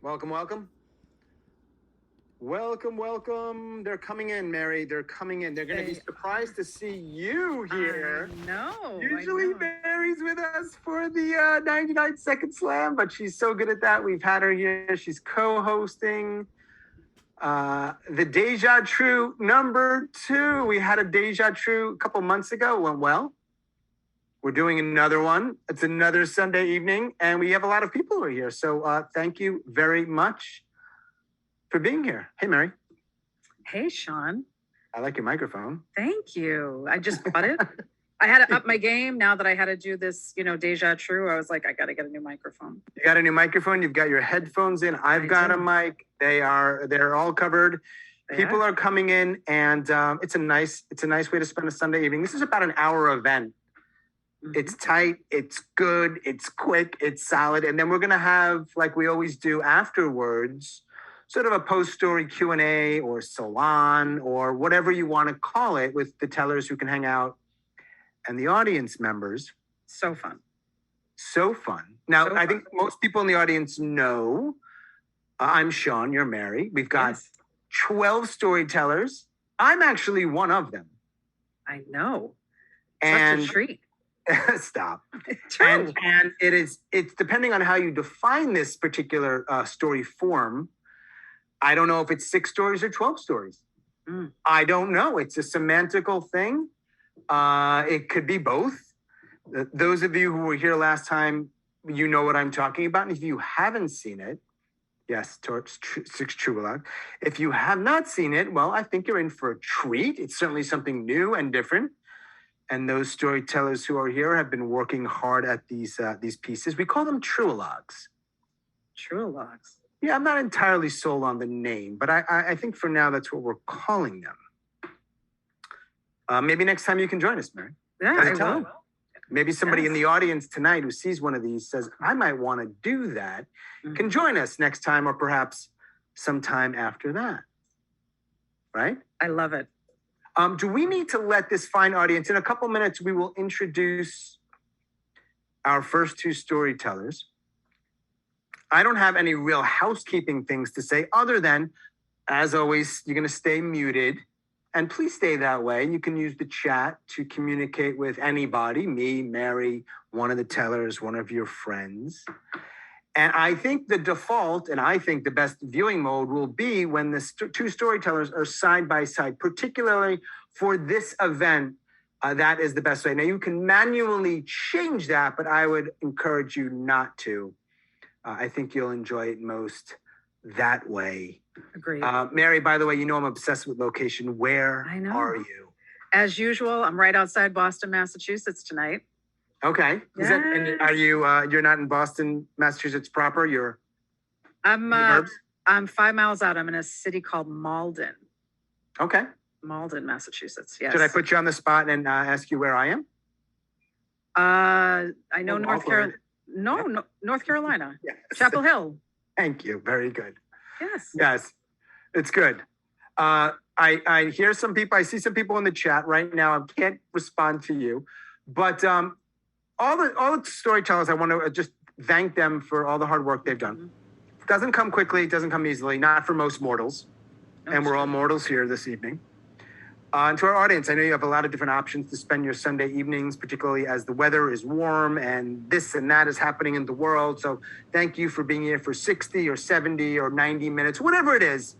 Welcome, welcome. Welcome, welcome. They're coming in, Mary. They're coming in. They're going to be surprised to see you here. Usually Mary's with us for the 99-second slam, but she's so good at that. We've had her here. She's co-hosting the Deja True #2. We had a Deja True a couple months ago. It went well. We're doing another one. It's another Sunday evening, and we have a lot of people who are here. So thank you very much for being here. Hey, Mary. Hey, Sean. I like your microphone. Thank you. I just bought it. I had to up my game now that I had to do this, Deja True. I was like, I got to get a new microphone. You got a new microphone. You've got your headphones in. I've got a mic. They're all covered. People are coming in, and it's a nice way to spend a Sunday evening. This is about an hour event. Mm-hmm. It's tight. It's good. It's quick. It's solid. And then we're going to have, like we always do afterwards, sort of a post-story Q&A or salon or whatever you want to call it with the tellers who can hang out and the audience members. So fun. So fun. Now, I think most people in the audience know I'm Sean, you're Mary. We've got 12 storytellers. I'm actually one of them. I know. And such a treat. Stop. And it's depending on how you define this particular story form. I don't know if it's 6 stories or 12 stories. I don't know. It's a semantical thing. It could be both. Those of you who were here last time, you know what I'm talking about. And if you haven't seen it, yes, 6 Truelogues. If you have not seen it, well, I think you're in for a treat. It's certainly something new and different. And those storytellers who are here have been working hard at these pieces. We call them Truelogues. Truelogues. Yeah, I'm not entirely sold on the name, but I think for now that's what we're calling them. Maybe next time you can join us, Mary. Yeah, I will. Maybe somebody in the audience tonight who sees one of these says, I might want to do that, can join us next time or perhaps sometime after that. Right? I love it. Do we need to let this fine audience, in a couple minutes, we will introduce our first 2 storytellers. I don't have any real housekeeping things to say other than, as always, you're going to stay muted. And please stay that way. You can use the chat to communicate with anybody, me, Mary, one of the tellers, one of your friends. And I think the default, and I think the best viewing mode will be when the 2 storytellers are side by side, particularly for this event. That is the best way. Now, you can manually change that, but I would encourage you not to. I think you'll enjoy it most that way. Agreed. Mary, by the way, you know I'm obsessed with location. Where are you? As usual, I'm right outside Boston, Massachusetts tonight. Okay. Yes. And are you? You're not in Boston, Massachusetts proper. I'm 5 miles out. I'm in a city called Malden. Okay. Malden, Massachusetts. Yes. Should I put you on the spot and ask you where I am? I know North Carolina. No, North Carolina. Yes. Chapel Hill. Thank you. Very good. Yes. Yes, it's good. I hear some people. I see some people in the chat right now. I can't respond to you, but all the storytellers, I want to just thank them for all the hard work they've done. It doesn't come quickly. It doesn't come easily. Not for most mortals, and we're all mortals here this evening. And to our audience, I know you have a lot of different options to spend your Sunday evenings, particularly as the weather is warm and this and that is happening in the world. So thank you for being here for 60 or 70 or 90 minutes, whatever it is.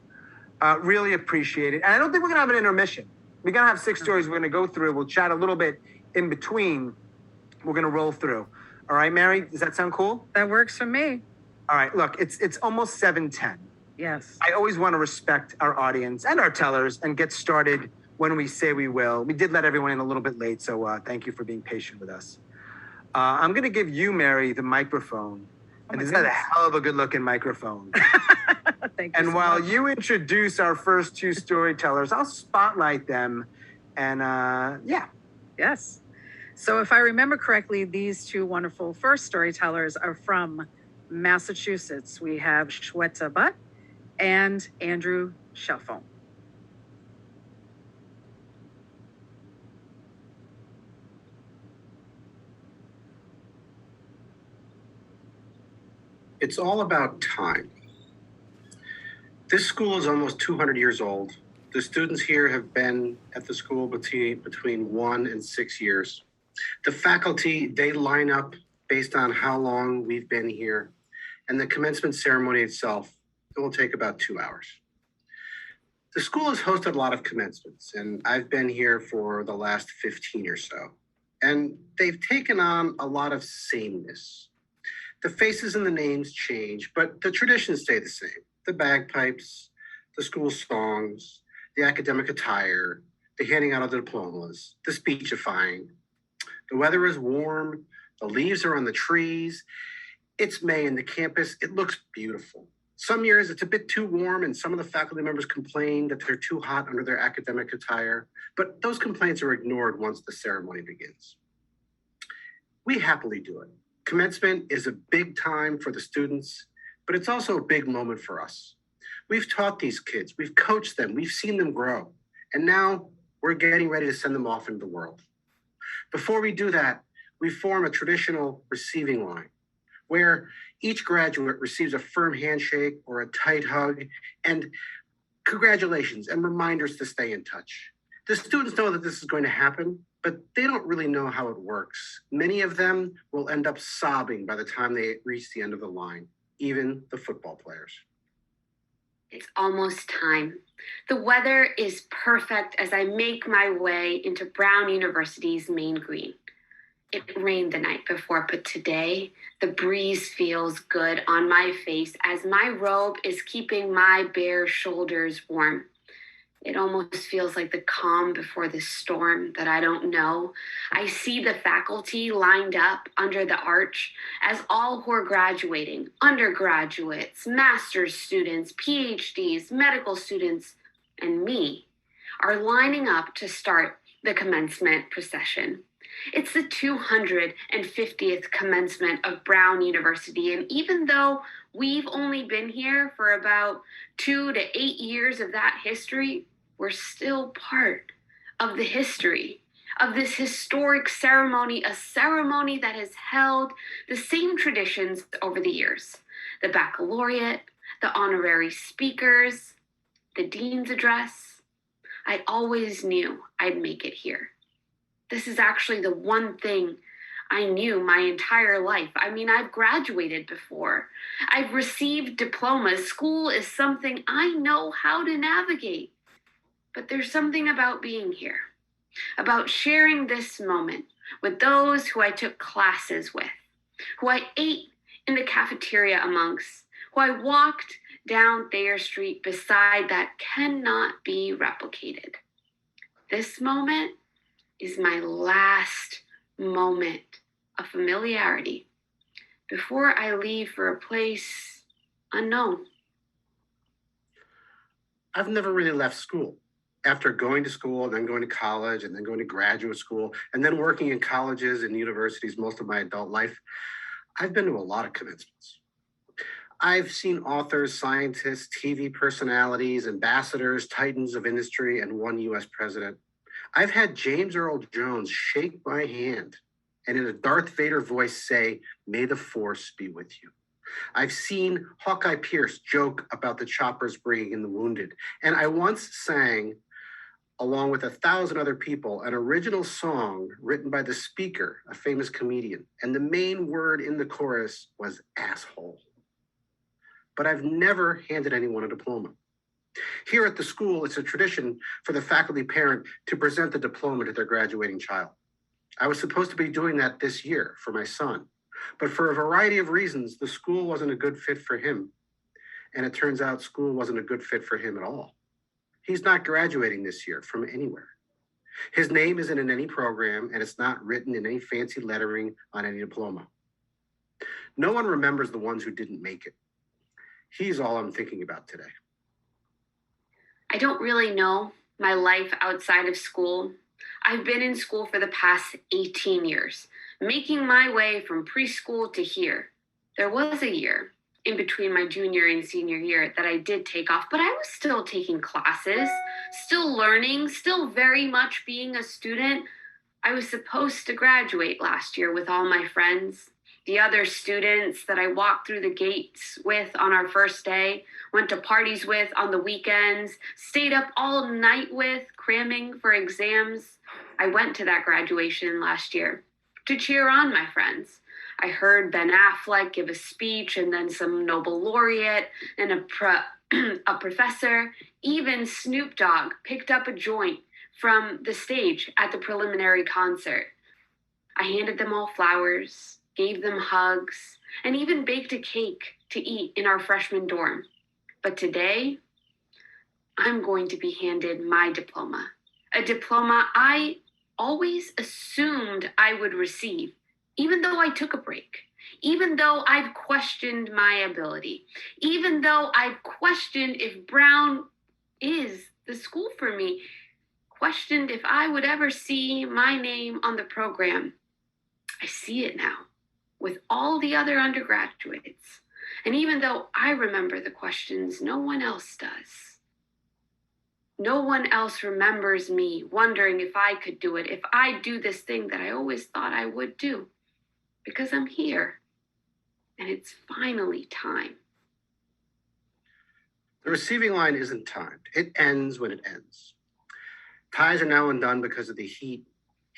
Really appreciate it. And I don't think we're going to have an intermission. We're going to have 6 stories we're going to go through. We'll chat a little bit in between. We're going to roll through. All right, Mary, does that sound cool? That works for me. All right, look, it's almost 7:10. Yes. I always want to respect our audience and our tellers and get started when we say we will. We did let everyone in a little bit late, so thank you for being patient with us. I'm going to give you, Mary, the microphone. And this is a hell of a good-looking microphone. Thank you. And so while much. you introduce our first 2 storytellers, I'll spotlight them. And Yes. So if I remember correctly, these 2 wonderful first storytellers are from Massachusetts. We have Shweta Bhatt and Andrew Shelffo. It's all about time. This school is almost 200 years old. The students here have been at the school between 1 and 6 years. The faculty, they line up based on how long we've been here. And the commencement ceremony itself, it will take about 2 hours. The school has hosted a lot of commencements, and I've been here for the last 15 or so. And they've taken on a lot of sameness. The faces and the names change, but the traditions stay the same. The bagpipes, the school songs, the academic attire, the handing out of the diplomas, the speechifying. The weather is warm, the leaves are on the trees. It's May and the campus, it looks beautiful. Some years it's a bit too warm and some of the faculty members complain that they're too hot under their academic attire, but those complaints are ignored once the ceremony begins. We happily do it. Commencement is a big time for the students, but it's also a big moment for us. We've taught these kids, we've coached them, we've seen them grow, and now we're getting ready to send them off into the world. Before we do that, we form a traditional receiving line where each graduate receives a firm handshake or a tight hug and congratulations and reminders to stay in touch. The students know that this is going to happen, but they don't really know how it works. Many of them will end up sobbing by the time they reach the end of the line, even the football players. It's almost time. The weather is perfect as I make my way into Brown University's main green. It rained the night before, but today the breeze feels good on my face as my robe is keeping my bare shoulders warm. It almost feels like the calm before the storm that I don't know. I see the faculty lined up under the arch as all who are graduating, undergraduates, master's students, PhDs, medical students, and me, are lining up to start the commencement procession. It's the 250th commencement of Brown University, and even though we've only been here for about 2 to 8 years of that history, we're still part of the history of this historic ceremony, a ceremony that has held the same traditions over the years. The baccalaureate, the honorary speakers, the dean's address. I always knew I'd make it here. This is actually the one thing I knew my entire life. I mean, I've graduated before. I've received diplomas. School is something I know how to navigate. But there's something about being here, about sharing this moment with those who I took classes with, who I ate in the cafeteria amongst, who I walked down Thayer Street beside that cannot be replicated. This moment is my last moment of familiarity before I leave for a place unknown. I've never really left school. After going to school and then going to college and then going to graduate school and then working in colleges and universities most of my adult life, I've been to a lot of commencements. I've seen authors, scientists, TV personalities, ambassadors, titans of industry, and one US president. I've had James Earl Jones shake my hand and in a Darth Vader voice say, "May the Force be with you." I've seen Hawkeye Pierce joke about the choppers bringing in the wounded. And I once sang, along with 1,000 other people, an original song written by the speaker, a famous comedian. And the main word in the chorus was asshole. But I've never handed anyone a diploma. Here at the school, it's a tradition for the faculty parent to present the diploma to their graduating child. I was supposed to be doing that this year for my son, but for a variety of reasons, the school wasn't a good fit for him. And it turns out school wasn't a good fit for him at all. He's not graduating this year from anywhere. His name isn't in any program, and it's not written in any fancy lettering on any diploma. No one remembers the ones who didn't make it. He's all I'm thinking about today. I don't really know my life outside of school. I've been in school for the past 18 years, making my way from preschool to here. There was a year in between my junior and senior year that I did take off, but I was still taking classes, still learning, still very much being a student. I was supposed to graduate last year with all my friends. The other students that I walked through the gates with on our first day, went to parties with on the weekends, stayed up all night with, cramming for exams. I went to that graduation last year to cheer on my friends. I heard Ben Affleck give a speech and then some Nobel laureate and a professor. Even Snoop Dogg picked up a joint from the stage at the preliminary concert. I handed them all flowers, gave them hugs, and even baked a cake to eat in our freshman dorm. But today, I'm going to be handed my diploma, a diploma I always assumed I would receive, even though I took a break, even though I've questioned my ability, even though I've questioned if Brown is the school for me, questioned if I would ever see my name on the program. I see it now with all the other undergraduates. And even though I remember the questions, no one else does. No one else remembers me wondering if I could do it, if I'd do this thing that I always thought I would do. Because I'm here. And it's finally time. The receiving line isn't timed. It ends when it ends. Ties are now undone because of the heat.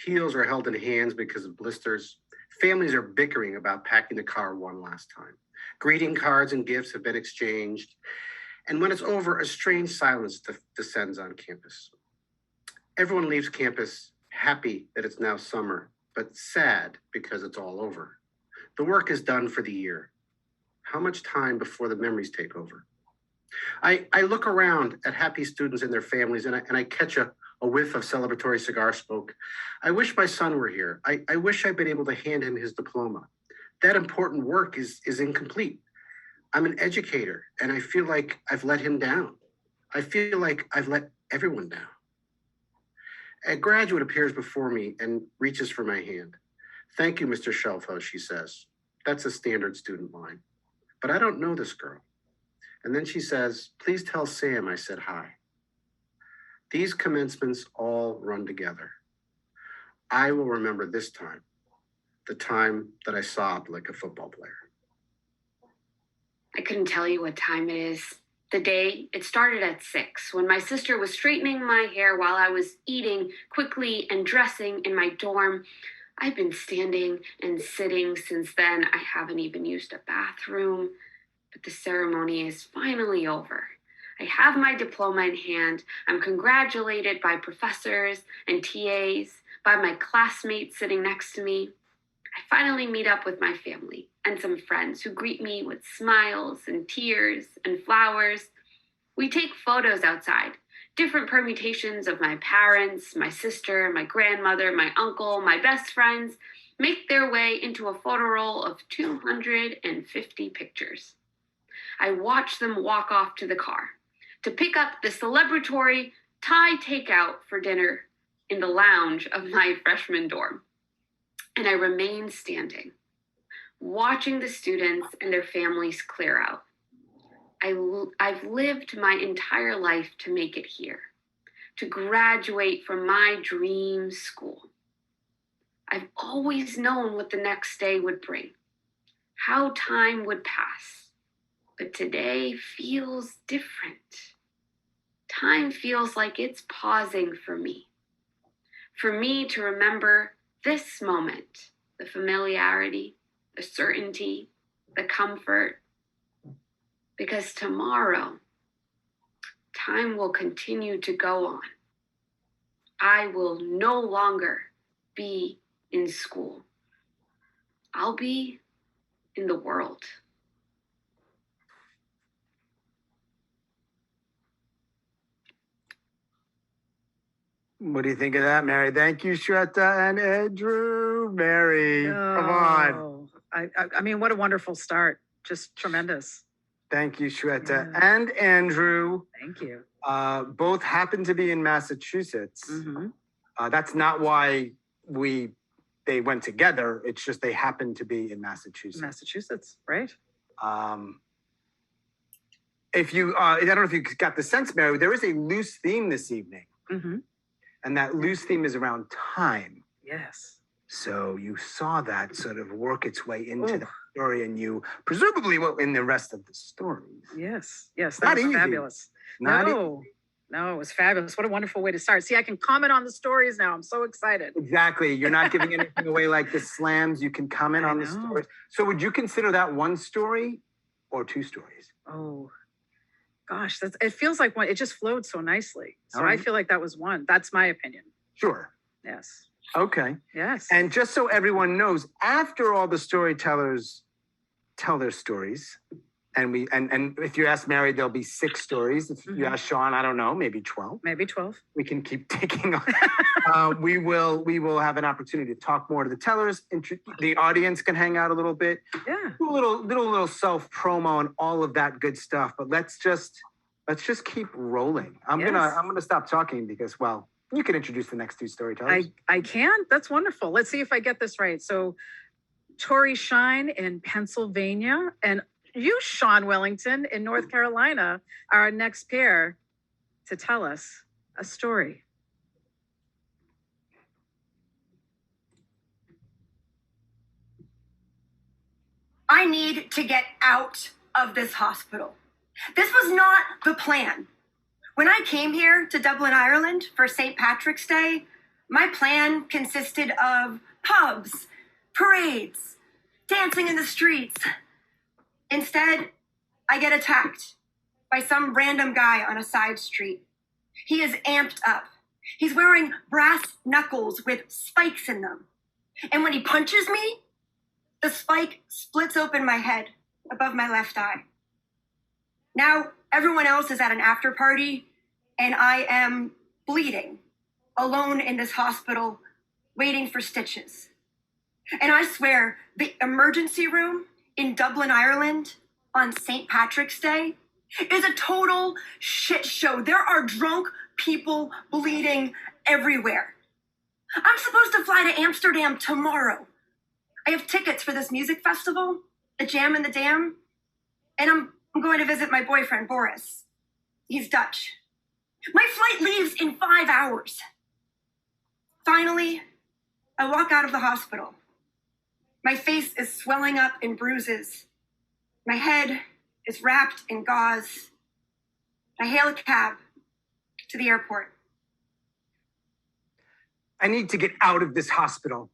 Heels are held in hands because of blisters. Families are bickering about packing the car one last time. Greeting cards and gifts have been exchanged. And when it's over, a strange silence descends on campus. Everyone leaves campus happy that it's now summer, but sad because it's all over. The work is done for the year. How much time before the memories take over? I look around at happy students and their families, and I catch a whiff of celebratory cigar smoke. I wish my son were here. I wish I'd been able to hand him his diploma. That important work is incomplete. I'm an educator, and I feel like I've let him down. I feel like I've let everyone down. A graduate appears before me and reaches for my hand. "Thank you, Mr. Shelffo," she says. That's a standard student line. But I don't know this girl. And then she says, "Please tell Sam I said hi." These commencements all run together. I will remember this time, the time that I sobbed like a football player. I couldn't tell you what time it is. The day, it started at 6 when my sister was straightening my hair while I was eating quickly and dressing in my dorm. I've been standing and sitting since then. I haven't even used a bathroom, but the ceremony is finally over. I have my diploma in hand. I'm congratulated by professors and TAs, by my classmates sitting next to me. I finally meet up with my family and some friends who greet me with smiles and tears and flowers. We take photos outside, different permutations of my parents, my sister, my grandmother, my uncle, my best friends, make their way into a photo roll of 250 pictures. I watch them walk off to the car to pick up the celebratory Thai takeout for dinner in the lounge of my freshman dorm. And I remain standing, watching the students and their families clear out. I've lived my entire life to make it here, to graduate from my dream school. I've always known what the next day would bring, how time would pass. But today feels different. Time feels like it's pausing for me to remember this moment, the familiarity, the certainty, the comfort. Because tomorrow, time will continue to go on. I will no longer be in school. I'll be in the world. What do you think of that, Mary? Thank you, Shweta and Andrew. Mary, come on. Oh, I mean, what a wonderful start. Just tremendous. Thank you, Shweta Yeah. and Andrew. Thank you. Both happen to be in Massachusetts. Mm-hmm. That's not why they went together. It's just they happen to be in Massachusetts. Massachusetts, right? If you, I don't know if you got the sense, Mary, there is a loose theme this evening. Mm-hmm. And that loose theme is around time. Yes. So you saw that sort of work its way into Oh. the story, and you presumably will in the rest of the stories. Yes, that Not was easy. fabulous. Not No, it was fabulous. What a wonderful way to start. See, I can comment on the stories now. I'm so excited. Exactly. You're not giving anything away like the slams. You can comment I on the know. stories. So would you consider that one story or two stories? Oh, gosh, it feels like one. It just flowed so nicely. So All right. I feel like that was one. That's my opinion. Sure. Yes. Okay. Yes. And just so everyone knows, after all the storytellers tell their stories, and if you ask Mary, there'll be 6 stories. If you ask Sean, I don't know, maybe 12. Maybe 12. We can keep taking on. We will have an opportunity to talk more to the tellers. The audience can hang out a little bit. Yeah. Do a little self promo and all of that good stuff. But let's just keep rolling. I'm Yes. gonna stop talking because, well, you can introduce the next 2 storytellers. I can. That's wonderful. Let's see if I get this right. So, Torrey Shine in Pennsylvania, and you, Sean Wellington, in North Carolina, are our next pair to tell us a story. I need to get out of this hospital. This was not the plan. When I came here to Dublin, Ireland for St. Patrick's Day, my plan consisted of pubs, parades, dancing in the streets. Instead, I get attacked by some random guy on a side street. He is amped up. He's wearing brass knuckles with spikes in them. And when he punches me, the spike splits open my head above my left eye. Now, everyone else is at an after party, and I am bleeding, alone in this hospital, waiting for stitches. And I swear, the emergency room in Dublin, Ireland, on St. Patrick's Day is a total shit show. There are drunk people bleeding everywhere. I'm supposed to fly to Amsterdam tomorrow. I have tickets for this music festival, the Jam and the Dam, and I'm going to visit my boyfriend, Boris. He's Dutch. My flight leaves in 5 hours. Finally, I walk out of the hospital. My face is swelling up in bruises. My head is wrapped in gauze. I hail a cab to the airport. I need to get out of this hospital.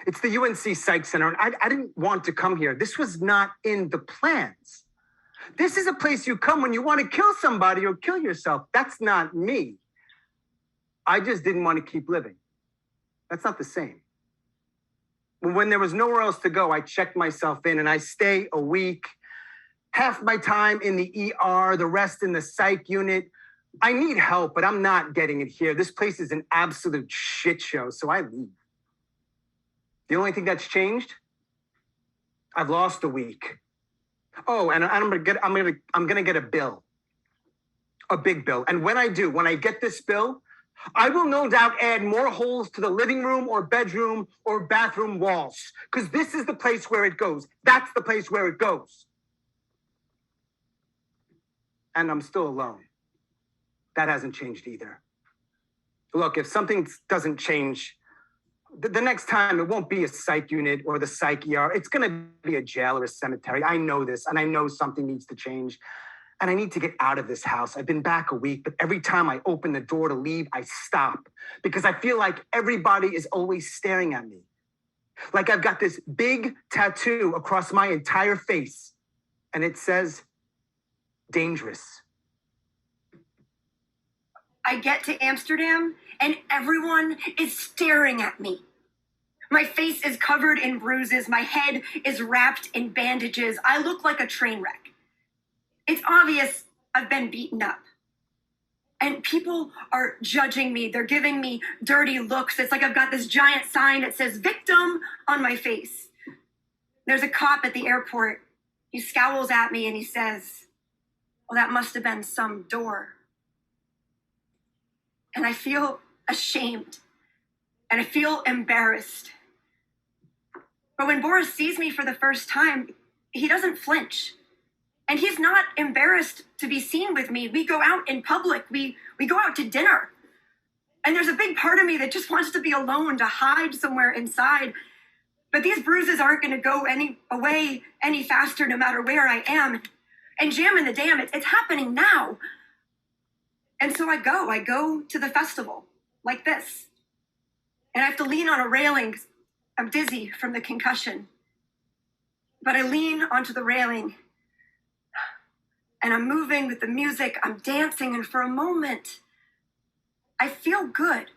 It's the UNC Psych Center, and I didn't want to come here. This was not in the plans. This is a place you come when you want to kill somebody or kill yourself. That's not me. I just didn't want to keep living. That's not the same. When there was nowhere else to go, I checked myself in, and I stay a week, half my time in the ER, the rest in the psych unit. I need help, but I'm not getting it here. This place is an absolute shit show, so I leave. The only thing that's changed, I've lost a week. Oh, and I'm gonna get a bill, a big bill. And when I do, when I get this bill, I will no doubt add more holes to the living room or bedroom or bathroom walls, because this is the place where it goes. That's the place where it goes. And I'm still alone. That hasn't changed either. Look, if something doesn't change, the next time it won't be a psych unit or the psych ER. It's going to be a jail or a cemetery. I know this, and I know something needs to change. And I need to get out of this house. I've been back a week, but every time I open the door to leave, I stop because I feel like everybody is always staring at me. Like I've got this big tattoo across my entire face, and it says, dangerous. I get to Amsterdam, and everyone is staring at me. My face is covered in bruises. My head is wrapped in bandages. I look like a train wreck. It's obvious I've been beaten up. And people are judging me. They're giving me dirty looks. It's like I've got this giant sign that says victim on my face. There's a cop at the airport. He scowls at me and he says, well, that must have been some door. And I feel ashamed. And I feel embarrassed. But when Boris sees me for the first time, he doesn't flinch. And he's not embarrassed to be seen with me. We go out in public. We go out to dinner. And there's a big part of me that just wants to be alone, to hide somewhere inside. But these bruises aren't going to go away any faster, no matter where I am. And jamming the dam, it's happening now. And so I go to the festival like this. And I have to lean on a railing. I'm dizzy from the concussion. But I lean onto the railing and I'm moving with the music. I'm dancing. And for a moment, I feel good.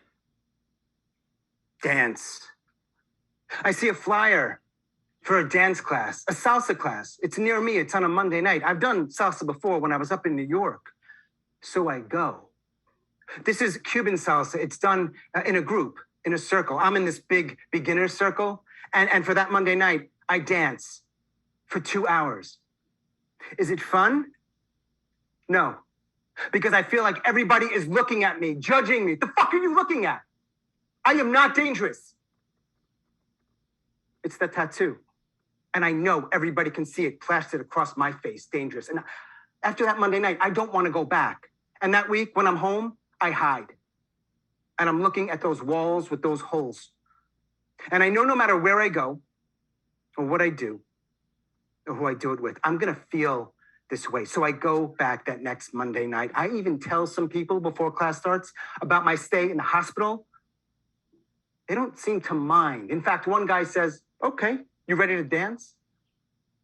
Dance. I see a flyer for a dance class, a salsa class. It's near me. It's on a Monday night. I've done salsa before when I was up in New York. So I go. This is Cuban salsa. It's done in a group, in a circle. I'm in this big beginner circle. And for that Monday night, I dance for 2 hours. Is it fun? No. Because I feel like everybody is looking at me, judging me. The fuck are you looking at? I am not dangerous. It's the tattoo. And I know everybody can see it plastered across my face, dangerous. And after that Monday night, I don't want to go back. And that week, when I'm home, I hide. And I'm looking at those walls with those holes. And I know no matter where I go, or what I do, or who I do it with, I'm going to feel this way. So I go back that next Monday night. I even tell some people before class starts about my stay in the hospital. They don't seem to mind. In fact, one guy says, okay, you ready to dance?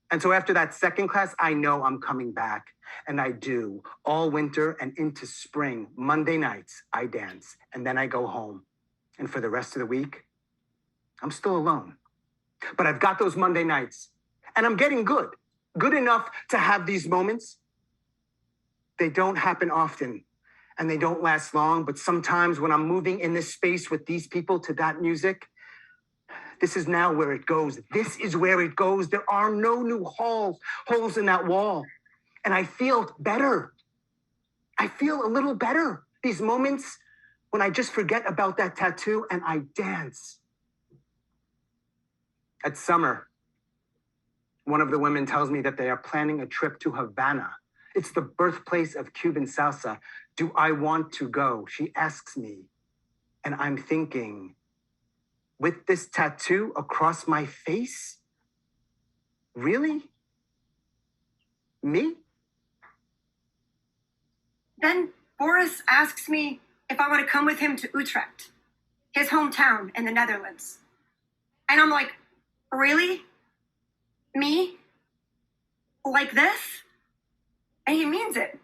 And so after that second class, I know I'm coming back. And I do. All winter and into spring, Monday nights, I dance. And then I go home. And for the rest of the week, I'm still alone. But I've got those Monday nights. And I'm getting good. Good enough to have these moments. They don't happen often. And they don't last long. But sometimes when I'm moving in this space with these people to that music, this is now where it goes. This is where it goes. There are no new holes in that wall. And I feel better. I feel a little better. These moments when I just forget about that tattoo and I dance. At summer, one of the women tells me that they are planning a trip to Havana. It's the birthplace of Cuban salsa. Do I want to go? She asks me. And I'm thinking, with this tattoo across my face? Really? Me? Then Boris asks me if I want to come with him to Utrecht, his hometown in the Netherlands. And I'm like, really? Me? Like this? And he means it.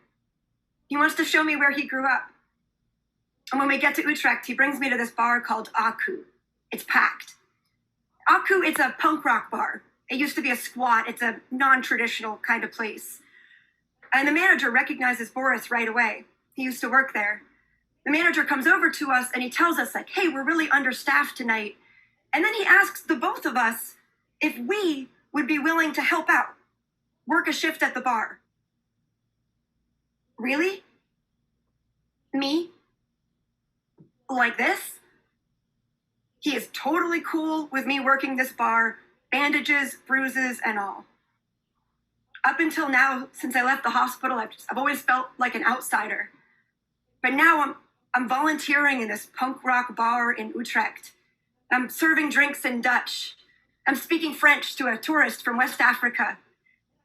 He wants to show me where he grew up. And when we get to Utrecht, he brings me to this bar called Aku. It's packed. Aku, it's a punk rock bar. It used to be a squat. It's a non-traditional kind of place. And the manager recognizes Boris right away. He used to work there. The manager comes over to us and he tells us, like, hey, we're really understaffed tonight. And then he asks the both of us if we would be willing to help out, work a shift at the bar. Really? Me? Like this? He is totally cool with me working this bar, bandages, bruises, and all. Up until now, since I left the hospital, I've always felt like an outsider. But now I'm volunteering in this punk rock bar in Utrecht. I'm serving drinks in Dutch. I'm speaking French to a tourist from West Africa.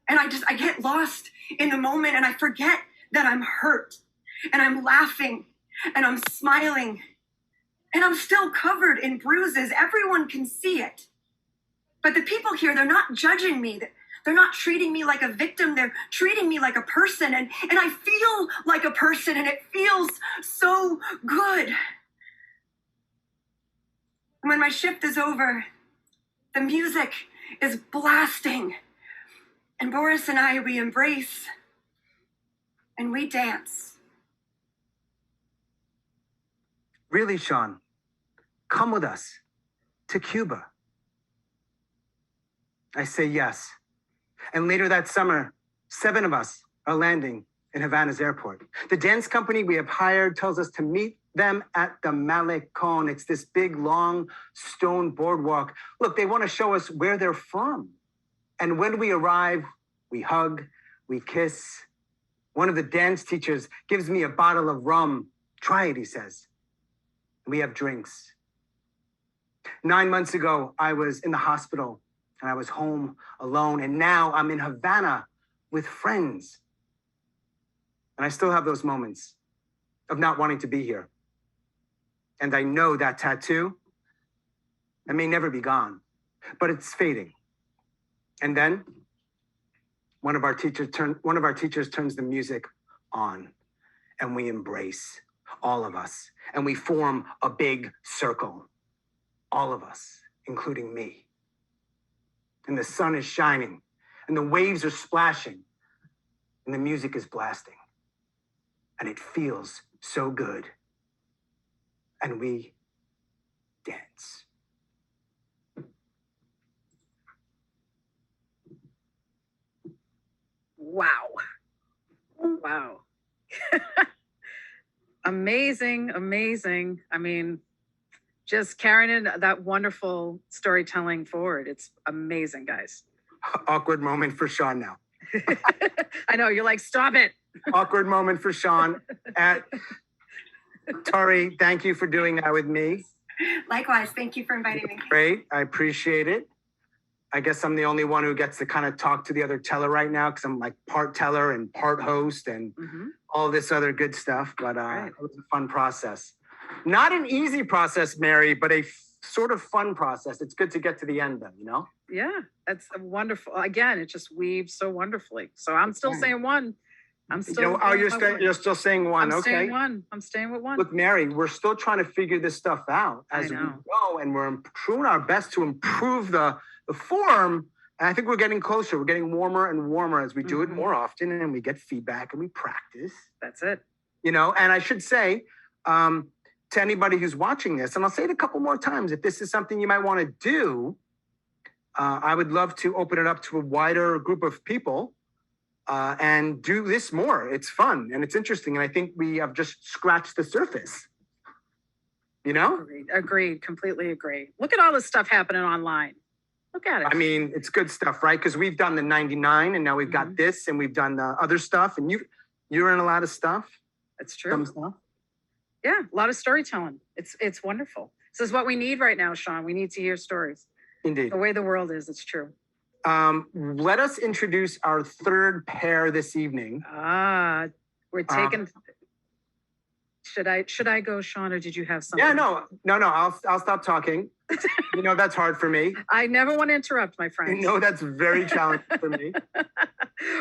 And I get lost in the moment and I forget that I'm hurt. And I'm laughing and I'm smiling. And I'm still covered in bruises. Everyone can see it. But the people here, they're not judging me. They're not treating me like a victim. They're treating me like a person. And I feel like a person and it feels so good. When my shift is over, the music is blasting. And Boris and I, we embrace and we dance. Really, Sean, come with us to Cuba. I say yes. And later that summer, 7 of us are landing in Havana's airport. The dance company we have hired tells us to meet them at the Malecon. It's this big, long stone boardwalk. Look, they want to show us where they're from. And when we arrive, we hug, we kiss. One of the dance teachers gives me a bottle of rum. Try it, he says. We have drinks. 9 months ago, I was in the hospital and I was home alone. And now I'm in Havana with friends. And I still have those moments of not wanting to be here. And I know that tattoo, it may never be gone, but it's fading. And then one of our teachers turns the music on, and we embrace, all of us, and we form a big circle, all of us, including me. And the sun is shining, and the waves are splashing, and the music is blasting. And it feels so good. And we dance. Wow. Wow. Amazing, amazing. I mean, just carrying that wonderful storytelling forward. It's amazing, guys. Awkward moment for Sean now. I know, you're like, stop it. Awkward moment for Sean. Torrey, thank you for doing that with me. Likewise, thank you for inviting me. Great, I appreciate it. I guess I'm the only one who gets to kind of talk to the other teller right now because I'm like part teller and part host and all this other good stuff. But it was a fun process. Not an easy process, Mary, but a sort of fun process. It's good to get to the end though, you know? Yeah, that's wonderful. Again, it just weaves so wonderfully. So I'm still saying one. I'm still. You're still saying one. I'm Okay. staying one. I'm staying with one. Look, Mary, we're still trying to figure this stuff out as we go, and we're doing our best to improve the form. And I think we're getting closer. We're getting warmer and warmer as we do it more often, and we get feedback and we practice. That's it. You know, and I should say to anybody who's watching this, and I'll say it a couple more times, if this is something you might want to do, I would love to open it up to a wider group of people. And do this more. It's fun and it's interesting. And I think we have just scratched the surface. You know? Agreed. Completely agree. Look at all this stuff happening online. Look at it. I mean, it's good stuff, right? Because we've done the 99 and now we've got this and we've done the other stuff. And you're in a lot of stuff. That's true. Some stuff. Yeah, a lot of storytelling. It's wonderful. This is what we need right now, Sean. We need to hear stories. Indeed. The way the world is, it's true. Let us introduce our third pair this evening. We're taking. Should I go, Sean, or did you have something? Yeah, no. I'll stop talking. You know that's hard for me. I never want to interrupt, my friend. You know that's very challenging for me.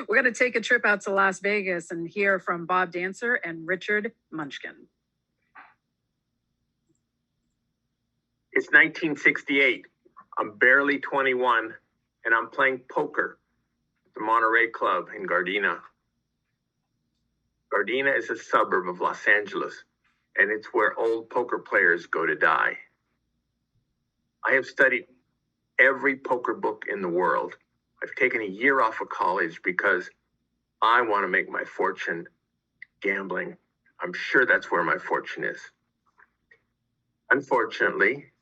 We're going to take a trip out to Las Vegas and hear from Bob Dancer and Richard Munchkin. It's 1968. I'm barely 21. And I'm playing poker at the Monterey Club in Gardena. Gardena is a suburb of Los Angeles, and it's where old poker players go to die. I have studied every poker book in the world. I've taken a year off of college because I want to make my fortune gambling. I'm sure that's where my fortune is. Unfortunately,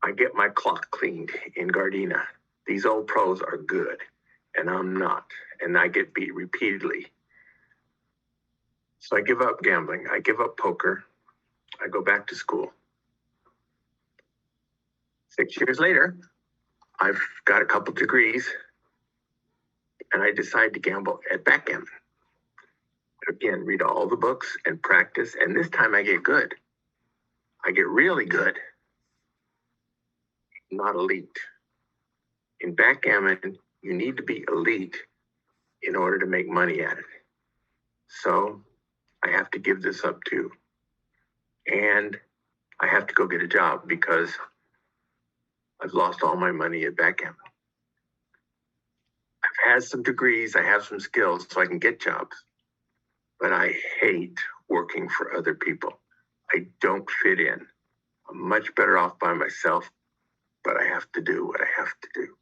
I get my clock cleaned in Gardena. These old pros are good, and I'm not, and I get beat repeatedly. So I give up gambling. I give up poker. I go back to school. 6 years later, I've got a couple degrees, and I decide to gamble at backgammon. Again, read all the books and practice, and this time I get good. I get really good. Not elite. In backgammon, you need to be elite in order to make money at it. So I have to give this up too. And I have to go get a job because I've lost all my money at backgammon. I've had some degrees, I have some skills so I can get jobs, but I hate working for other people. I don't fit in. I'm much better off by myself, but I have to do what I have to do.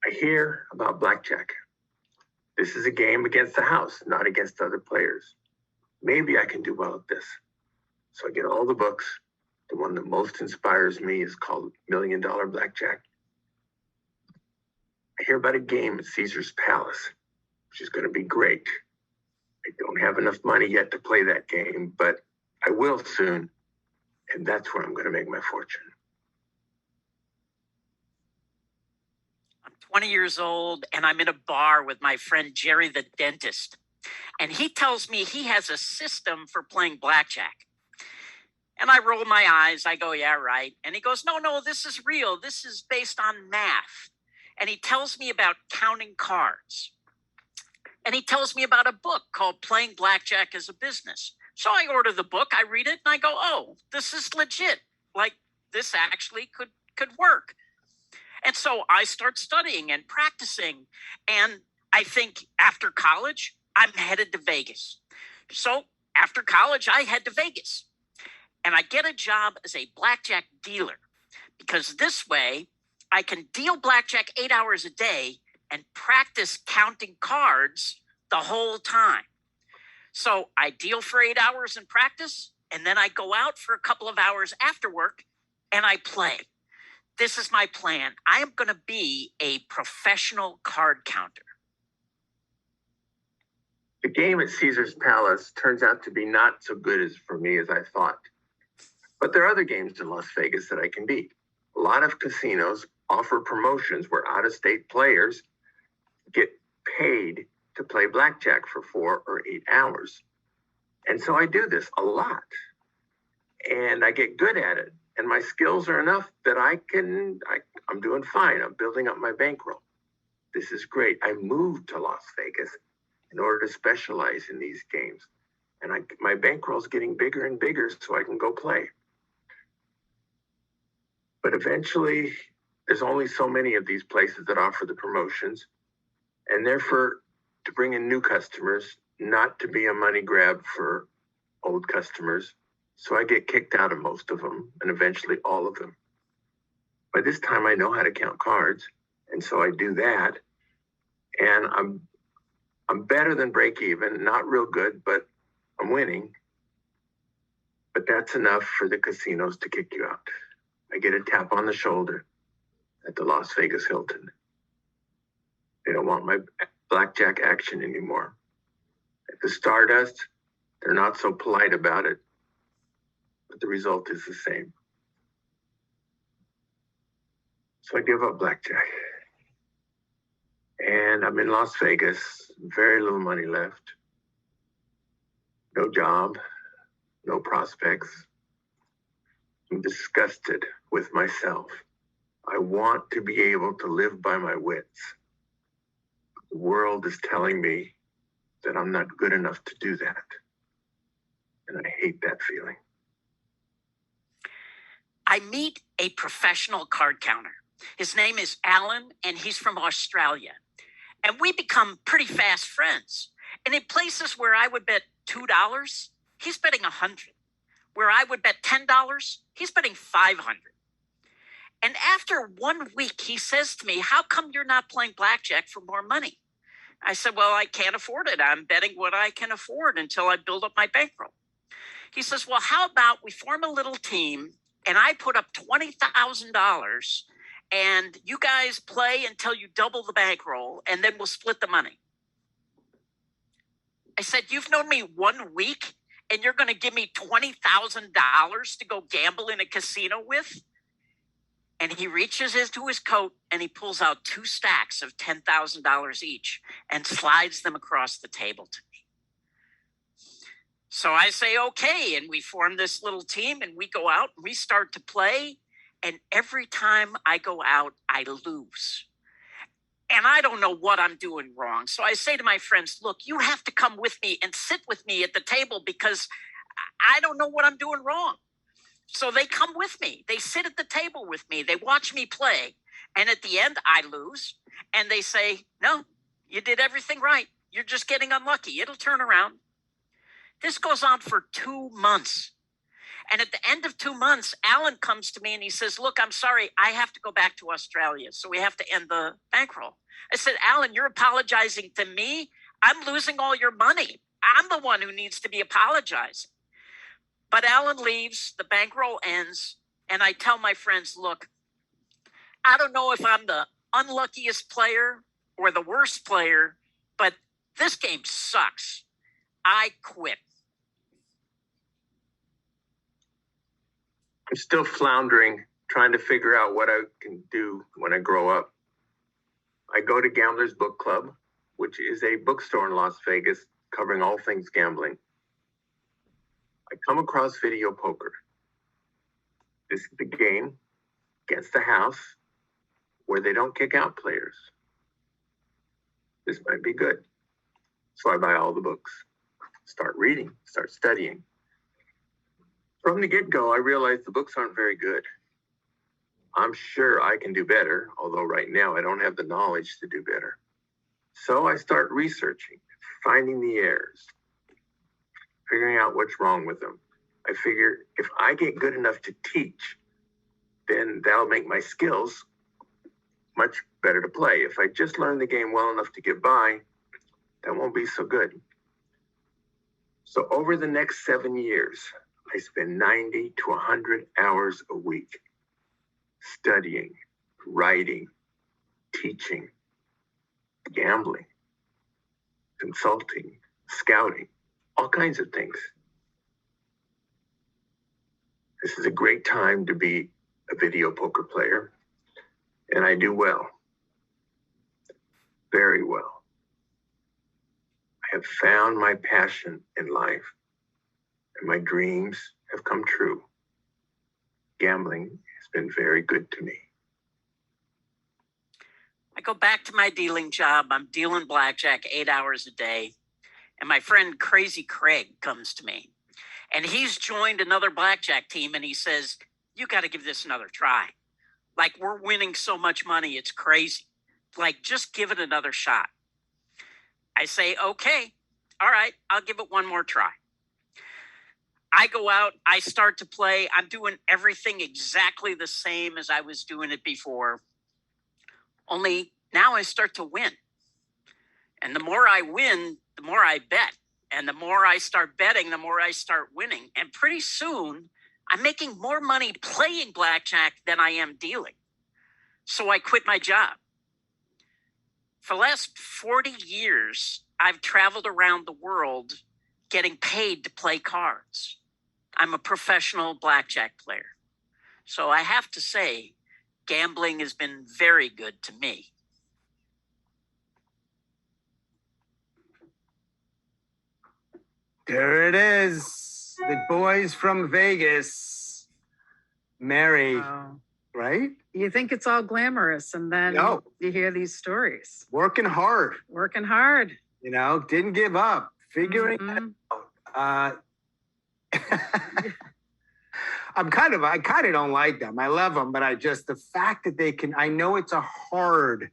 I hear about blackjack. This is a game against the house, not against other players. Maybe I can do well at this. So I get all the books. The one that most inspires me is called $1 Million Blackjack. I hear about a game at Caesar's Palace, which is going to be great. I don't have enough money yet to play that game, but I will soon. And that's where I'm going to make my fortune. I'm 20 years old and I'm in a bar with my friend Jerry the dentist. And he tells me he has a system for playing blackjack. And I roll my eyes. I go, yeah, right. And he goes, no, this is real. This is based on math. And he tells me about counting cards. And he tells me about a book called Playing Blackjack as a Business. So I order the book, I read it, and I go, oh, this is legit. Like, this actually could work. And so I start studying and practicing. And I think after college, I'm headed to Vegas. So after college, I head to Vegas. And I get a job as a blackjack dealer. Because this way, I can deal blackjack 8 hours a day and practice counting cards the whole time. So I deal for 8 hours in practice, and then I go out for a couple of hours after work, and I play. This is my plan. I am going to be a professional card counter. The game at Caesar's Palace turns out to be not so good as for me as I thought. But there are other games in Las Vegas that I can beat. A lot of casinos offer promotions where out-of-state players get paid to play blackjack for 4 or 8 hours. And so I do this a lot. And I get good at it. And my skills are enough that I'm doing fine. I'm building up my bankroll. This is great. I moved to Las Vegas in order to specialize in these games. And my bankroll's getting bigger and bigger so I can go play. But eventually, there's only so many of these places that offer the promotions. And therefore, to bring in new customers, not to be a money grab for old customers. So I get kicked out of most of them and eventually all of them. By this time, I know how to count cards. And so I do that. And I'm better than break even, not real good, but I'm winning. But that's enough for the casinos to kick you out. I get a tap on the shoulder at the Las Vegas Hilton. They don't want my blackjack action anymore. At the Stardust, they're not so polite about it, but the result is the same. So I give up blackjack. And I'm in Las Vegas, very little money left. No job, no prospects. I'm disgusted with myself. I want to be able to live by my wits. The world is telling me that I'm not good enough to do that. And I hate that feeling. I meet a professional card counter. His name is Alan, and he's from Australia. And we become pretty fast friends. And in places where I would bet $2, he's betting $100. Where I would bet $10, he's betting $500. And after 1 week, he says to me, how come you're not playing blackjack for more money? I said, well, I can't afford it. I'm betting what I can afford until I build up my bankroll. He says, well, how about we form a little team and I put up $20,000 and you guys play until you double the bankroll and then we'll split the money. I said, you've known me 1 week and you're going to give me $20,000 to go gamble in a casino with? And he reaches into his coat and he pulls out 2 stacks of $10,000 each and slides them across the table to me. So I say, okay. And we form this little team and we go out and we start to play. And every time I go out, I lose. And I don't know what I'm doing wrong. So I say to my friends, look, you have to come with me and sit with me at the table because I don't know what I'm doing wrong. So they come with me. They sit at the table with me. They watch me play. And at the end, I lose. And they say, no, you did everything right. You're just getting unlucky. It'll turn around. This goes on for 2 months. And at the end of 2 months, Alan comes to me and he says, look, I'm sorry, I have to go back to Australia. So we have to end the bankroll. I said, Alan, you're apologizing to me? I'm losing all your money. I'm the one who needs to be apologizing. But Alan leaves, the bankroll ends, and I tell my friends, look, I don't know if I'm the unluckiest player or the worst player, but this game sucks. I quit. I'm still floundering, trying to figure out what I can do when I grow up. I go to Gamblers Book Club, which is a bookstore in Las Vegas covering all things gambling. I come across video poker. This is the game against the house where they don't kick out players. This might be good. So I buy all the books, start reading, start studying. From the get-go, I realized the books aren't very good. I'm sure I can do better, although right now I don't have the knowledge to do better. So I start researching, finding the errors, figuring out what's wrong with them. I figure if I get good enough to teach, then that'll make my skills much better to play. If I just learn the game well enough to get by, that won't be so good. So over the next 7 years, I spend 90 to 100 hours a week studying, writing, teaching, gambling, consulting, scouting, all kinds of things. This is a great time to be a video poker player, and I do well, very well. I have found my passion in life, and my dreams have come true. Gambling has been very good to me. I go back to my dealing job. I'm dealing blackjack 8 hours a day. And my friend Crazy Craig comes to me. And he's joined another blackjack team. And he says, you got to give this another try. Like, we're winning so much money. It's crazy. Like, just give it another shot. I say, okay, all right, I'll give it one more try. I go out, I start to play. I'm doing everything exactly the same as I was doing it before. Only now I start to win. And the more I win, the more I bet. And the more I start betting, the more I start winning. And pretty soon, I'm making more money playing blackjack than I am dealing. So I quit my job. For the last 40 years, I've traveled around the world getting paid to play cards. I'm a professional blackjack player. So I have to say, gambling has been very good to me. There it is. The boys from Vegas. Mary, Wow. right? You think it's all glamorous, and then No. you hear these stories. Working hard, Working hard. didn't give up, figuring it Mhm. out. I kind of don't like them. I love them, but the fact that they can, I know it's a hard,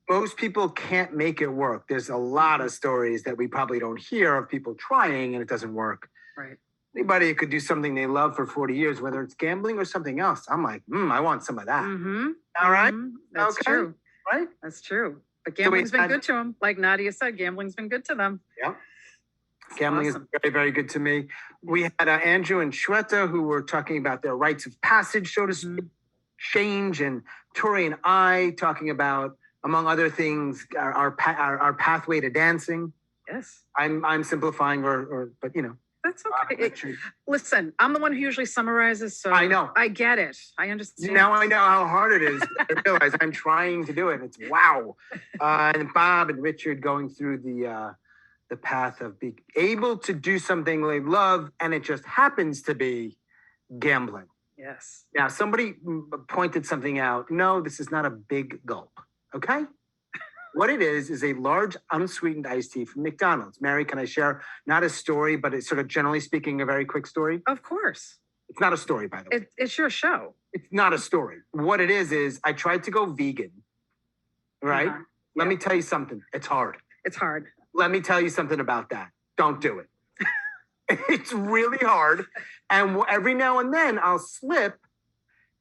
most people can't make it work. There's a lot of stories that we probably don't hear of people trying and it doesn't work. Right. Anybody who could do something they love for 40 years, whether it's gambling or something else, I'm like, I want some of that. Mm-hmm. All right? That's Okay. true. Right? That's true. But gambling's been had- good to them. Like Nadia said, gambling's been good to them. Yeah. Gambling awesome. is very, very good to me. We had Andrew and Shweta who were talking about their rites of passage, so to speak, change, and Torrey and I talking about, among other things, our pathway to dancing. Yes. I'm simplifying, but That's okay. Richard. Listen, I'm the one who usually summarizes, so I know. I get it. I understand. Now I know how hard it is. I realize I'm trying to do it. It's wow. And Bob and Richard going through the path of being able to do something they love, and it just happens to be gambling. Yes. Now, somebody pointed something out. No, this is not a big gulp. Okay? What it is a large unsweetened iced tea from McDonald's. Mary, can I share not a story, but it's sort of generally speaking a very quick story? Of course. It's not a story, by the way. It's your show. It's not a story. What it is I tried to go vegan, right? Uh-huh. Let Yeah. me tell you something. It's hard. It's hard. Let me tell you something about that. Don't do it. It's really hard. And every now and then I'll slip.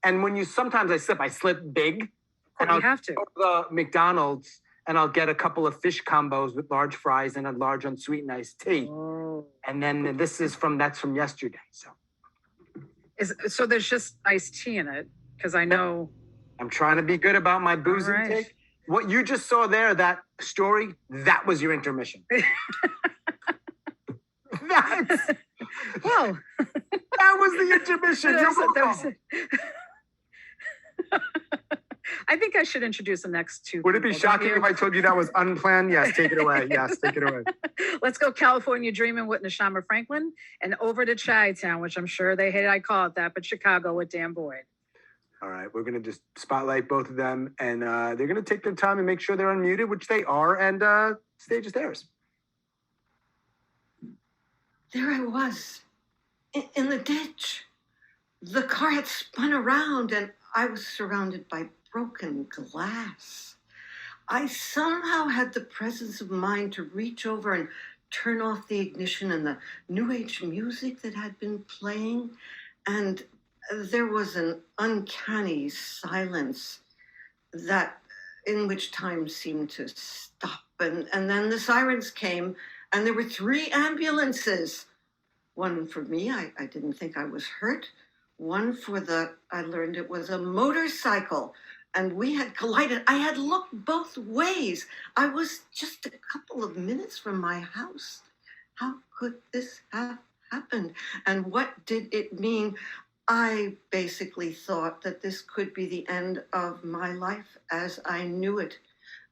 And sometimes I slip big. And You I'll have to. go to the McDonald's and I'll get a couple of fish combos with large fries and a large unsweetened iced tea. Oh. And then that's from yesterday. So there's just iced tea in it, because I know. I'm trying to be good about my booze All right. intake. What you just saw there, that story, that was your intermission. That's, Well, that was the intermission. You're welcome. I think I should introduce the next two. Would it be people, don't shocking you? if I told you that was unplanned? Yes, take it away. Yes, take it away. Let's go California Dreaming with Neshama Franklin, and over to Chi-Town, which I'm sure they hate I call it that, but Chicago with Dan Boyd. All right, we're going to just spotlight both of them, and they're going to take their time and make sure they're unmuted, which they are, and stage is theirs. There I was, in the ditch. The car had spun around, and I was surrounded by broken glass. I somehow had the presence of mind to reach over and turn off the ignition and the new age music that had been playing, and there was an uncanny silence that in which time seemed to stop, and then the sirens came, and there were 3 ambulances. One for me, I didn't think I was hurt. One for I learned it was a motorcycle, and we had collided. I had looked both ways. I was just a couple of minutes from my house. How could this have happened? And what did it mean? I basically thought that this could be the end of my life as I knew it.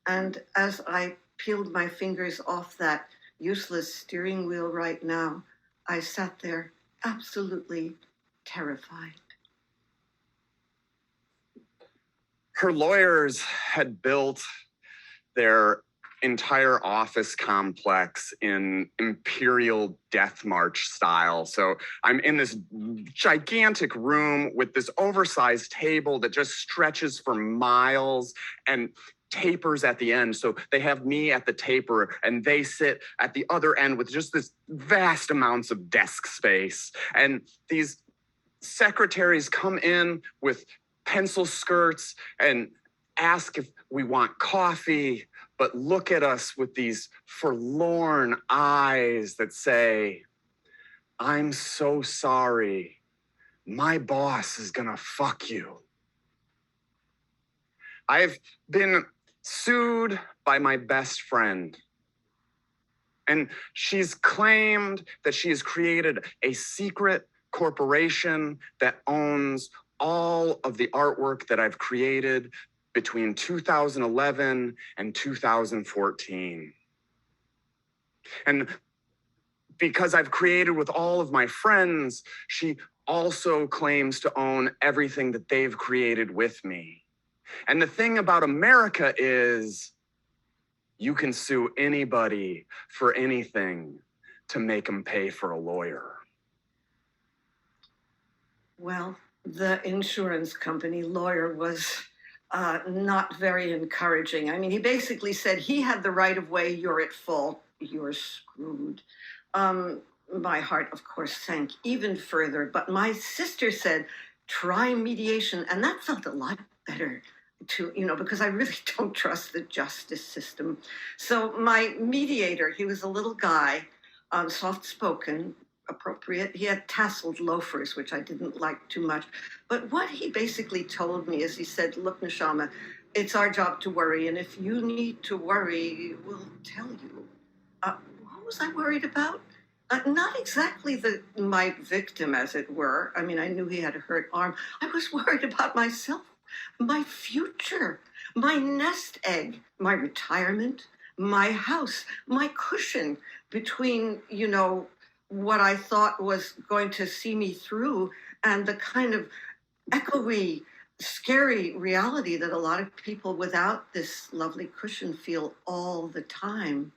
And as I peeled my fingers off that useless steering wheel right now, I sat there absolutely terrified. Her lawyers had built their entire office complex in Imperial Death March style. So I'm in this gigantic room with this oversized table that just stretches for miles and tapers at the end. So they have me at the taper and they sit at the other end with just this vast amounts of desk space. And these secretaries come in with pencil skirts and ask if we want coffee, but look at us with these forlorn eyes that say, "I'm so sorry. My boss is gonna fuck you." I've been sued by my best friend, and she's claimed that she has created a secret corporation that owns all of the artwork that I've created between 2011 and 2014. And because I've created with all of my friends, she also claims to own everything that they've created with me. And the thing about America is you can sue anybody for anything to make them pay for a lawyer. Well, the insurance company lawyer was not very encouraging. I mean, he basically said he had the right of way, you're at fault, you're screwed. My heart, of course, sank even further, but my sister said, try mediation, and that felt a lot better to, because I really don't trust the justice system. So my mediator, he was a little guy, soft-spoken, appropriate. He had tasseled loafers, which I didn't like too much. But what he basically told me is he said, look, Neshama, it's our job to worry. And if you need to worry, we'll tell you. What was I worried about? Not exactly my victim, as it were. I mean, I knew he had a hurt arm. I was worried about myself, my future, my nest egg, my retirement, my house, my cushion between, what I thought was going to see me through and the kind of echoey, scary reality that a lot of people without this lovely cushion feel all the time.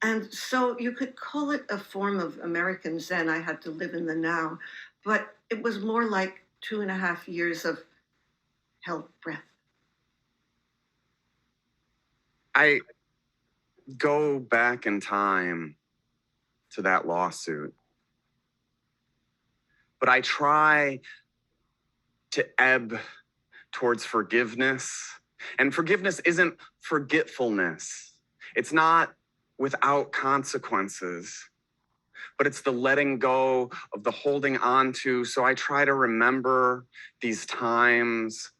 And so you could call it a form of American Zen. I had to live in the now, but it was more like 2.5 years of held breath. I go back in time to that lawsuit, but I try to ebb towards forgiveness. And forgiveness isn't forgetfulness. It's not without consequences, but it's the letting go of the holding on to. So I try to remember these times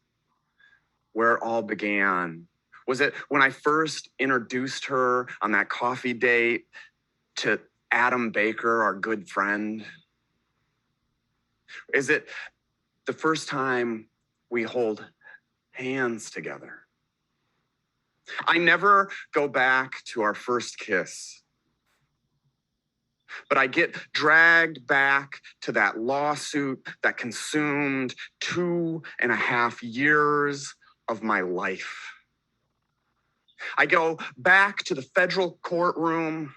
where it all began, Was it when I first introduced her on that coffee date to Adam Baker, our good friend? Is it the first time we hold hands together? I never go back to our first kiss, but I get dragged back to that lawsuit that consumed 2.5 years of my life. I go back to the federal courtroom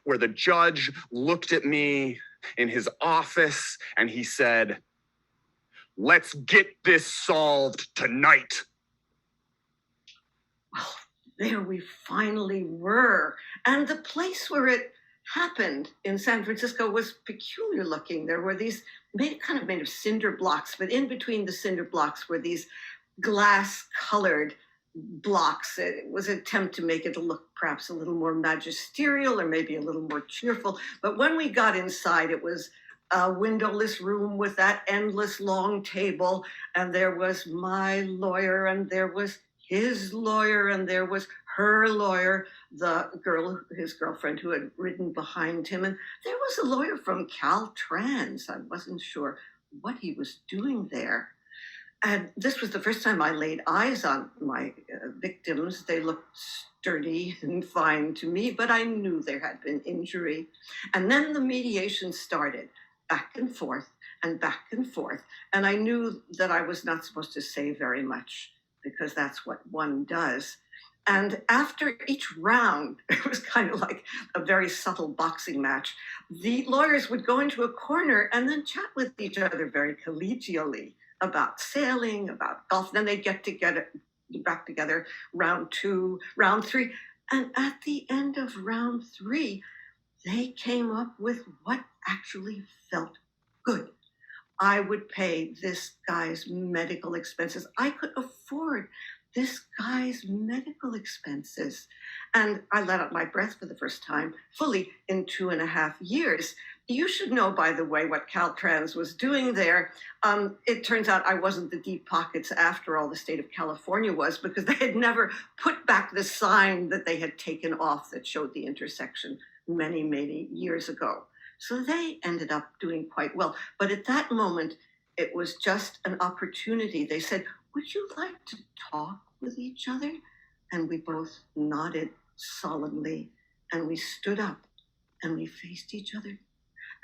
where the judge looked at me in his office and he said, "Let's get this solved tonight." Well, there we finally were. And the place where it happened in San Francisco was peculiar looking. There were these kind of made of cinder blocks, but in between the cinder blocks were these glass colored blocks. It was an attempt to make it look perhaps a little more magisterial or maybe a little more cheerful. But when we got inside, it was a windowless room with that endless long table. And there was my lawyer, and there was his lawyer, and there was her lawyer, the girl, his girlfriend who had ridden behind him. And there was a lawyer from Caltrans. I wasn't sure what he was doing there. And this was the first time I laid eyes on my victims. They looked sturdy and fine to me, but I knew there had been injury. And then the mediation started, back and forth and back and forth. And I knew that I was not supposed to say very much, because that's what one does. And after each round, it was kind of like a very subtle boxing match. The lawyers would go into a corner and then chat with each other very collegially about sailing, about golf. Then they'd get back together, round 2, round 3. And at the end of round 3, they came up with what actually felt good. I would pay this guy's medical expenses. I could afford this guy's medical expenses. And I let out my breath for the first time, fully in 2.5 years. You should know, by the way, what Caltrans was doing there. It turns out I wasn't the deep pockets after all the state of California was, because they had never put back the sign that they had taken off that showed the intersection many, many years ago. So they ended up doing quite well. But at that moment, it was just an opportunity. They said, "Would you like to talk with each other?" And we both nodded solemnly, and we stood up and we faced each other.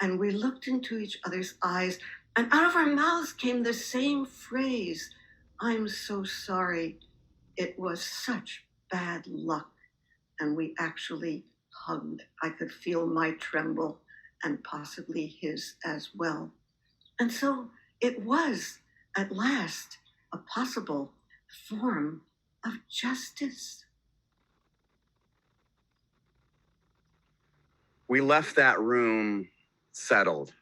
And we looked into each other's eyes, and out of our mouths came the same phrase, "I'm so sorry. It was such bad luck." And we actually hugged. I could feel my tremble, and possibly his as well. And so it was, at last, a possible form of justice. We left that room settled.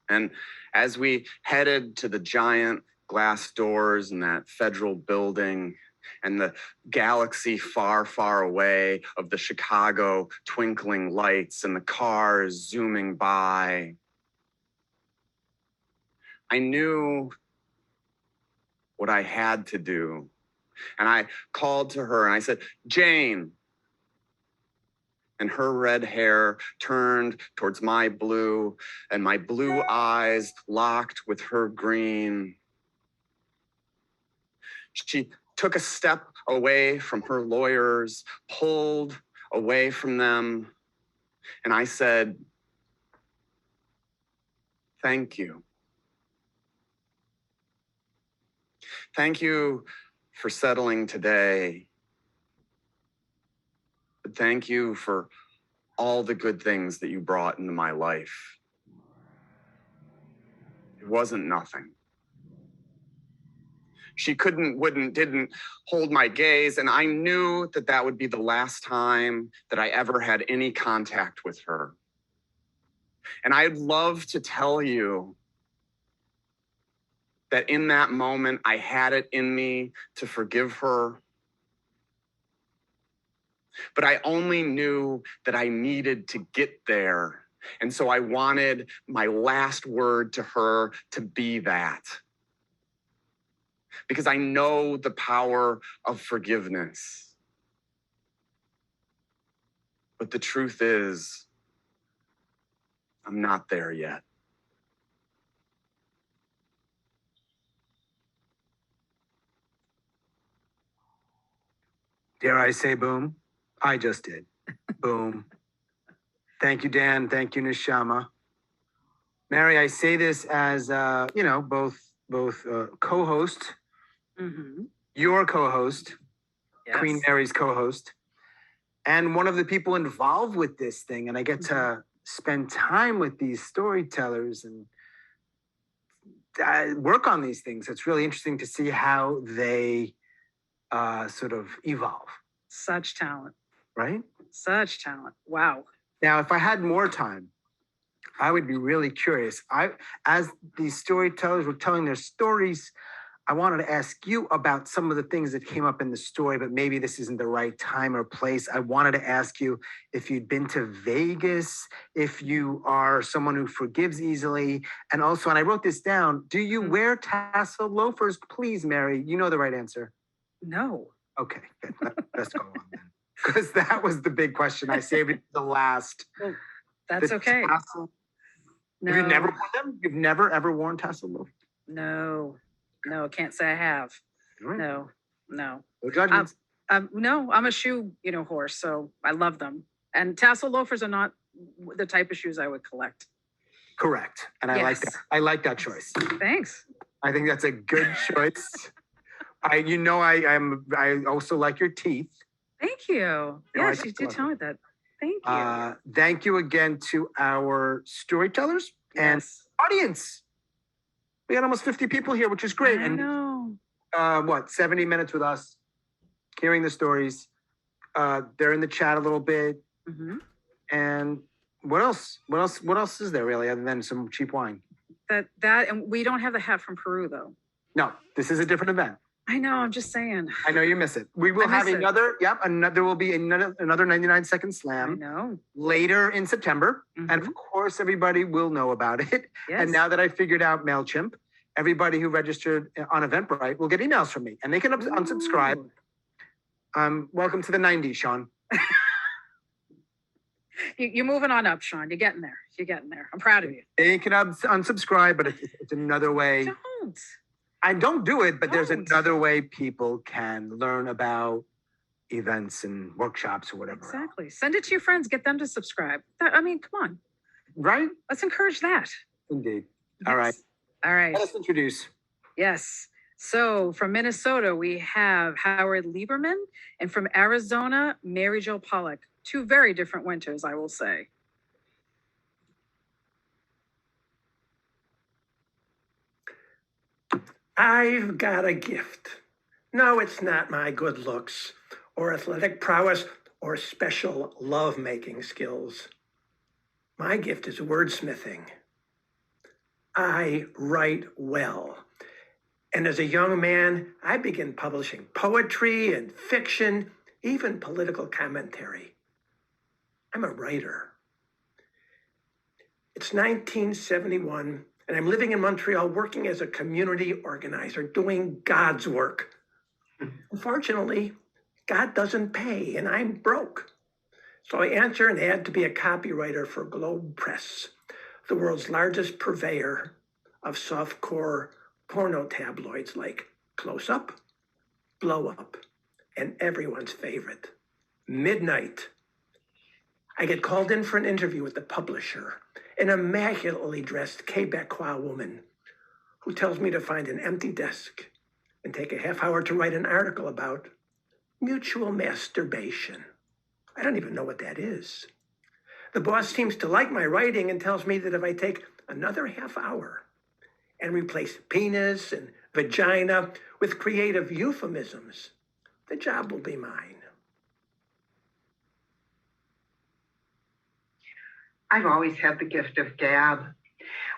And as we headed to the giant glass doors in that federal building and the galaxy far, far away of the Chicago twinkling lights and the cars zooming by, I knew what I had to do. And I called to her and I said, "Jane." And her red hair turned towards my blue, and my blue eyes locked with her green. She took a step away from her lawyers, pulled away from them, and I said, "Thank you. Thank you for settling today. But thank you for all the good things that you brought into my life. It wasn't nothing." She didn't hold my gaze, and I knew that that would be the last time that I ever had any contact with her. And I'd love to tell you that in that moment, I had it in me to forgive her. But I only knew that I needed to get there. And so I wanted my last word to her to be that. because I know the power of forgiveness. But the truth is, I'm not there yet. Dare I say boom? I just did. Boom. Thank you, Dan. Thank you, Neshama. Mary, I say this as both co-host, your co-host, Yes. Queen Mary's co-host, and one of the people involved with this thing. And I get to spend time with these storytellers and work on these things. It's really interesting to see how they sort of evolve. Such talent. Right? Such talent. Wow. Now, if I had more time, I would be really curious. As these storytellers were telling their stories, I wanted to ask you about some of the things that came up in the story, but maybe this isn't the right time or place. I wanted to ask you if you'd been to Vegas, if you are someone who forgives easily, and also, and I wrote this down, do you wear tassel loafers? Please, Mary, you know the right answer. No. Okay, good. Let's go on then. Because that was the big question. I saved it to the last. Well, that's okay. Tassel. No. Have you never worn them? You've never ever worn tassel loafers? No. No, can't say I have. Right. No. No judgments. No, I'm a shoe, horse, so I love them. And tassel loafers are not the type of shoes I would collect. Correct. And I like that. I like that choice. Thanks. I think that's a good choice. I also like your teeth. Thank you. Yes, you did tell me that. Thank you. Thank you again to our storytellers and audience. We got almost 50 people here, which is great. I know. 70 minutes with us, hearing the stories. They're in the chat a little bit. And what else? What else is there really other than some cheap wine? That and we don't have the hat from Peru though. No, this is a different event. I know, I'm just saying. I know you miss it. We will have another, there will be another 99-second slam. I know. Later in September. And of course, everybody will know about it. Yes. And now that I figured out MailChimp, everybody who registered on Eventbrite will get emails from me. And they can unsubscribe. Welcome to the 90s, Sean. You're moving on up, Sean. You're getting there. I'm proud of you. They can unsubscribe, but it's another way. Don't. I don't do it, but there's another way people can learn about events and workshops or whatever. Exactly. Send it to your friends. Get them to subscribe. Come on. Right? Let's encourage that. Indeed. Yes. All right. All right. Let us introduce. Yes. So from Minnesota, we have Howard Lieberman, and from Arizona, Mary Jo Pollack. Two very different winters, I will say. I've got a gift. No, it's not my good looks or athletic prowess or special love-making skills. My gift is wordsmithing. I write well. And as a young man, I began publishing poetry and fiction, even political commentary. I'm a writer. It's 1971. And I'm living in Montreal, working as a community organizer, doing God's work. Unfortunately, God doesn't pay, and I'm broke. So I answer an ad to be a copywriter for Globe Press, the world's largest purveyor of softcore porno tabloids like Close Up, Blow Up, and everyone's favorite, Midnight. I get called in for an interview with the publisher, an immaculately dressed Quebecois woman who tells me to find an empty desk and take a half hour to write an article about mutual masturbation. I don't even know what that is. The boss seems to like my writing and tells me that if I take another half hour and replace penis and vagina with creative euphemisms, the job will be mine. I've always had the gift of gab.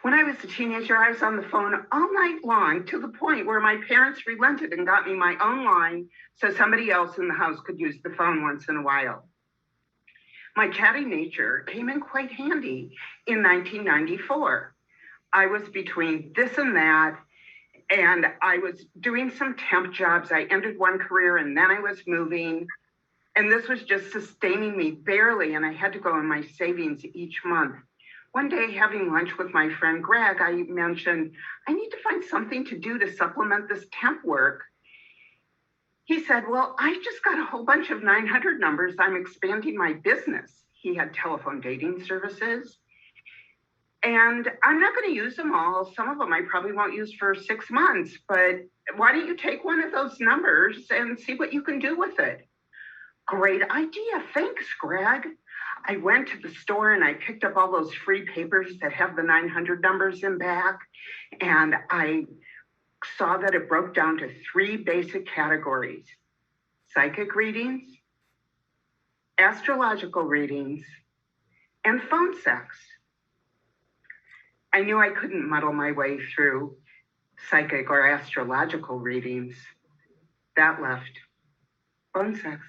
When I was a teenager, I was on the phone all night long to the point where my parents relented and got me my own line so somebody else in the house could use the phone once in a while. My chatty nature came in quite handy in 1994. I was between this and that, And I was doing some temp jobs. I ended one career and then I was moving. And this was just sustaining me barely. And I had to go in my savings each month. One day, having lunch with my friend Greg, I mentioned, I need to find something to do to supplement this temp work. He said, well, I just got a whole bunch of 900 numbers. I'm expanding my business. He had telephone dating services. And I'm not going to use them all. Some of them I probably won't use for 6 months. But why don't you take one of those numbers and see what you can do with it? Great idea. Thanks, Greg. I went to the store and I picked up all those free papers that have the 900 numbers in back. And I saw that it broke down to 3 basic categories: psychic readings, astrological readings, and phone sex. I knew I couldn't muddle my way through psychic or astrological readings. That left phone sex.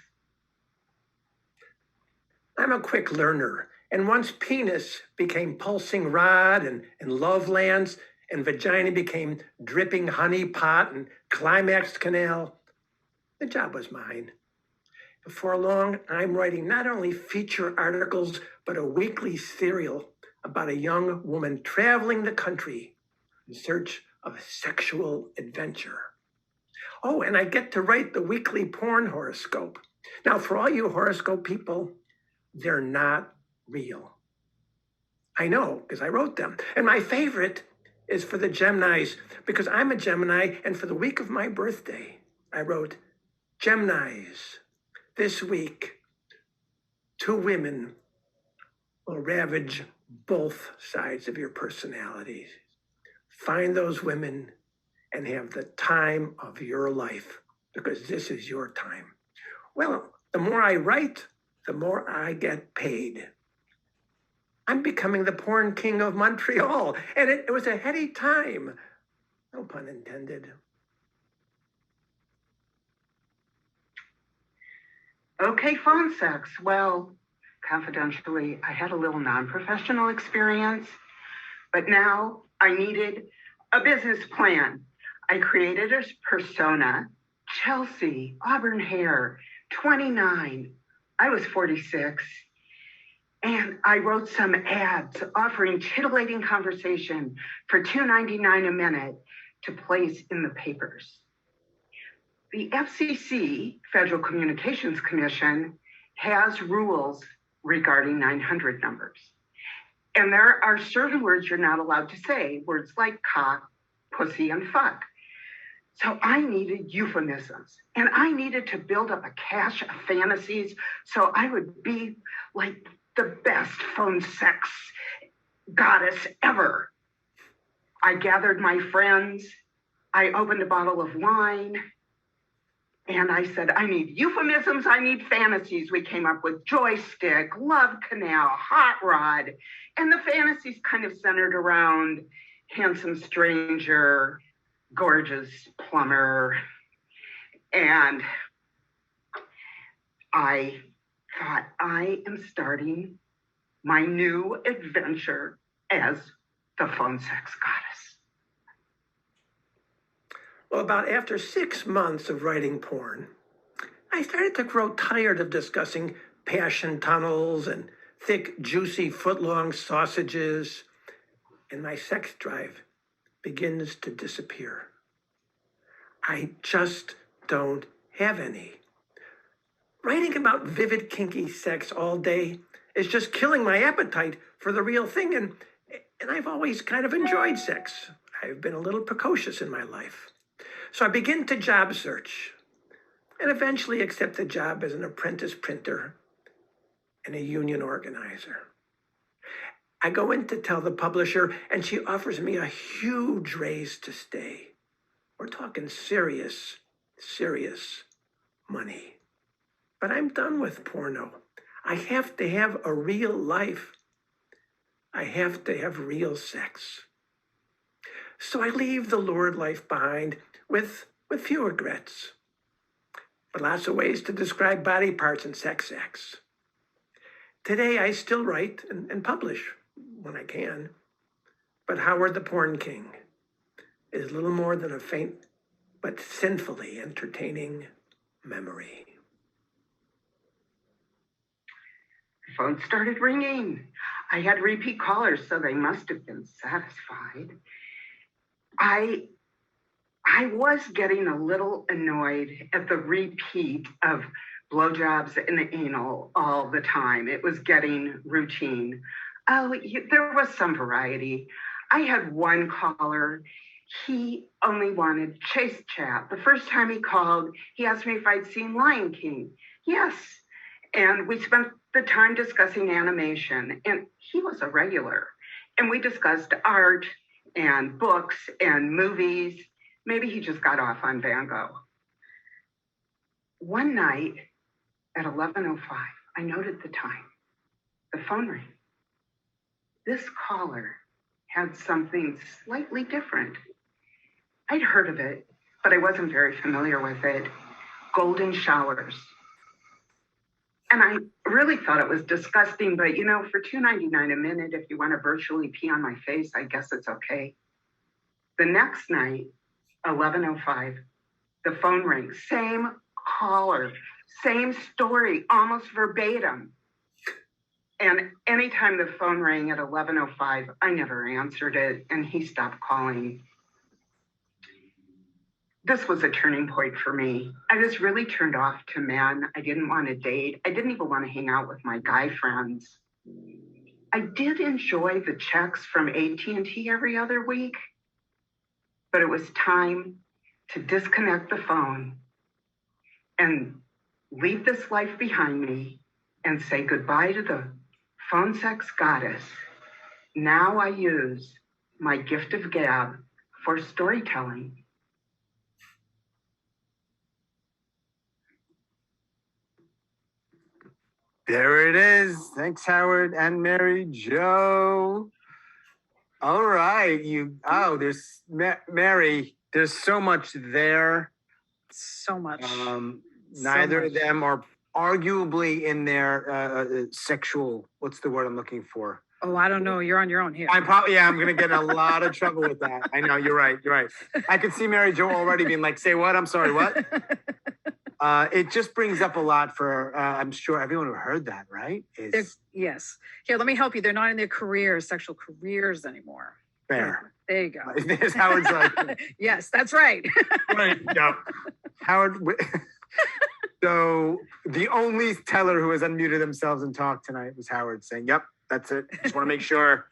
I'm a quick learner, and once penis became pulsing rod and love lands, and vagina became dripping honey pot and climaxed canal, the job was mine. Before long, I'm writing not only feature articles, but a weekly serial about a young woman traveling the country in search of sexual adventure. Oh, and I get to write the weekly porn horoscope. Now, for all you horoscope people, they're not real. I know, because I wrote them. And my favorite is for the Geminis, because I'm a Gemini, and for the week of my birthday, I wrote, Geminis, this week, 2 women will ravage both sides of your personalities. Find those women and have the time of your life, because this is your time. Well, the more I write, the more I get paid. I'm becoming the porn king of Montreal, and it was a heady time. No pun intended. Okay, phone sex. Well, confidentially, I had a little non-professional experience, but now I needed a business plan. I created a persona, Chelsea, auburn hair, 29. I was 46. And I wrote some ads offering titillating conversation for $2.99 a minute to place in the papers. The FCC, Federal Communications Commission, has rules regarding 900 numbers. And there are certain words you're not allowed to say, words like cock, pussy, and fuck. So I needed euphemisms, and I needed to build up a cache of fantasies so I would be like the best phone sex goddess ever. I gathered my friends, I opened a bottle of wine, and I said, I need euphemisms, I need fantasies. We came up with joystick, love canal, hot rod, and the fantasies kind of centered around handsome stranger, gorgeous plumber. And I thought, I am starting my new adventure as the phone sex goddess. Well, about after 6 months of writing porn, I started to grow tired of discussing passion tunnels and thick, juicy, foot-long sausages, and my sex drive begins to disappear. I just don't have any. Writing about vivid, kinky sex all day is just killing my appetite for the real thing, and I've always kind of enjoyed sex. I've been a little precocious in my life. So I begin to job search, and eventually accept a job as an apprentice printer and a union organizer. I go in to tell the publisher, and she offers me a huge raise to stay. We're talking serious money. But I'm done with porno. I have to have a real life. I have to have real sex. So I leave the lurid life behind with few regrets, but lots of ways to describe body parts and sex acts. Today, I still write and publish when I can, but Howard the Porn King is little more than a faint but sinfully entertaining memory. The phone started ringing. I had repeat callers, so they must have been satisfied. I was getting a little annoyed at the repeat of blowjobs and anal all the time. It was getting routine. There was some variety. I had one caller. He only wanted chase chat. The first time he called, he asked me if I'd seen Lion King. Yes. And we spent the time discussing animation, and he was a regular. And we discussed art and books and movies. Maybe he just got off on Van Gogh. One night at 11:05, I noted the time. The phone rang. This caller had something slightly different. I'd heard of it, but I wasn't very familiar with it. Golden showers. And I really thought it was disgusting, but for $2.99 a minute, if you want to virtually pee on my face, I guess it's okay. The next night, 11:05, the phone rings. Same caller, same story, almost verbatim. And anytime the phone rang at 11:05, I never answered it, and he stopped calling. This was a turning point for me. I was really turned off to men. I didn't want to date. I didn't even want to hang out with my guy friends. I did enjoy the checks from AT&T every other week, but it was time to disconnect the phone and leave this life behind me and say goodbye to the phone sex goddess. Now I use my gift of gab for storytelling. There it is. Thanks, Howard and Mary Jo. All right. There's Mary. There's so much there. So much. Neither of them are arguably in their sexual. What's the word I'm looking for? Oh, I don't know. You're on your own here. I'm going to get in a lot of trouble with that. I know. You're right. I could see Mary Jo already being like, say what? I'm sorry, what? It just brings up a lot for, I'm sure everyone who heard that, right? Yes. Here, let me help you. They're not in their careers, sexual careers anymore. Fair. There you go. There's Howard's like. Yes, that's right. Right. Yeah. Howard. So the only teller who has unmuted themselves and talked tonight was Howard saying, yep, that's it. Just want to make sure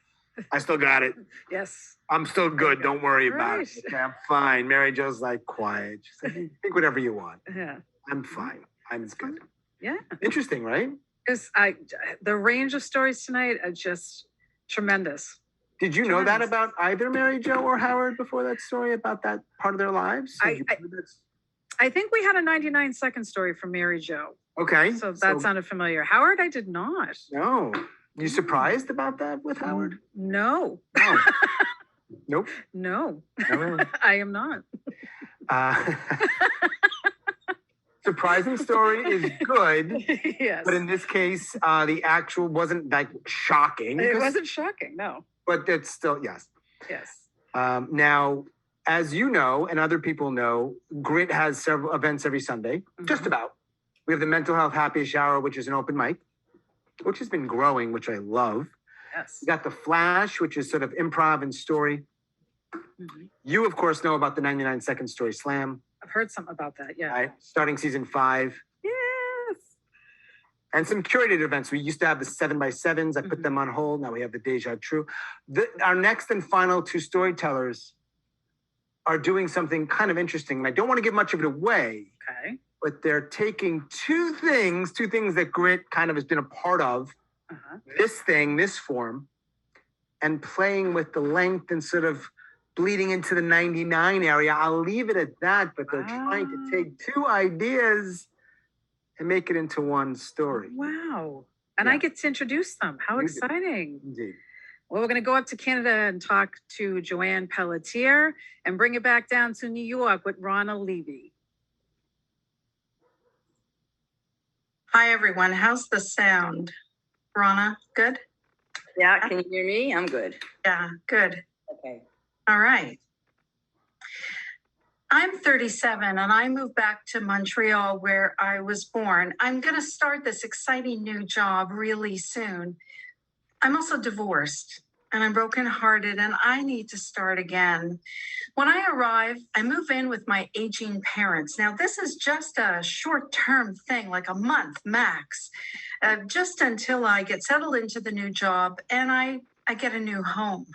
I still got it. Yes. I'm still good. Don't worry about Right. it. Okay, I'm fine. Mary Jo's like quiet. She's like, think whatever you want. Yeah. I'm fine. I'm good. Yeah. Interesting, right? Because the range of stories tonight are just tremendous. Did you know that about either Mary Jo or Howard before that story about that part of their lives? I think we had a 99-second story from Mary Jo. Okay. So that sounded familiar. Howard, I did not. No. You surprised about that with Howard? No. No. Nope. No. No. I am not. Surprising story is good. Yes. But in this case, the actual wasn't like shocking. It wasn't shocking, no. But it's still, yes. Yes. Now, as you know, and other people know, Grit has several events every Sunday, just about. We have the Mental Health Happy Hour, which is an open mic, which has been growing, which I love. Yes. We got the Flash, which is sort of improv and story. You, of course, know about the 99-second story slam. I've heard something about that, yeah. Right? Starting season 5. Yes. And some curated events. We used to have the 7x7s. I put them on hold. Now we have the Deja True. Our next and final 2 storytellers are doing something kind of interesting. And I don't want to give much of it away. Okay. But they're taking two things that Grit kind of has been a part of, this form, and playing with the length and sort of bleeding into the 99 area. I'll leave it at that, but they're trying to take 2 ideas and make it into one story. Wow. And I get to introduce them. How exciting. Indeed. Well, we're going to go up to Canada and talk to Johanne Pelletier and bring it back down to New York with Ronna Levy. Hi, everyone. How's the sound? Ronna, good? Yeah, can you hear me? I'm good. Yeah, good. Okay. All right. I'm 37 and I moved back to Montreal where I was born. I'm going to start this exciting new job really soon. I'm also divorced and I'm brokenhearted and I need to start again. When I arrive, I move in with my aging parents. Now, this is just a short-term thing, like a month max, just until I get settled into the new job and I get a new home.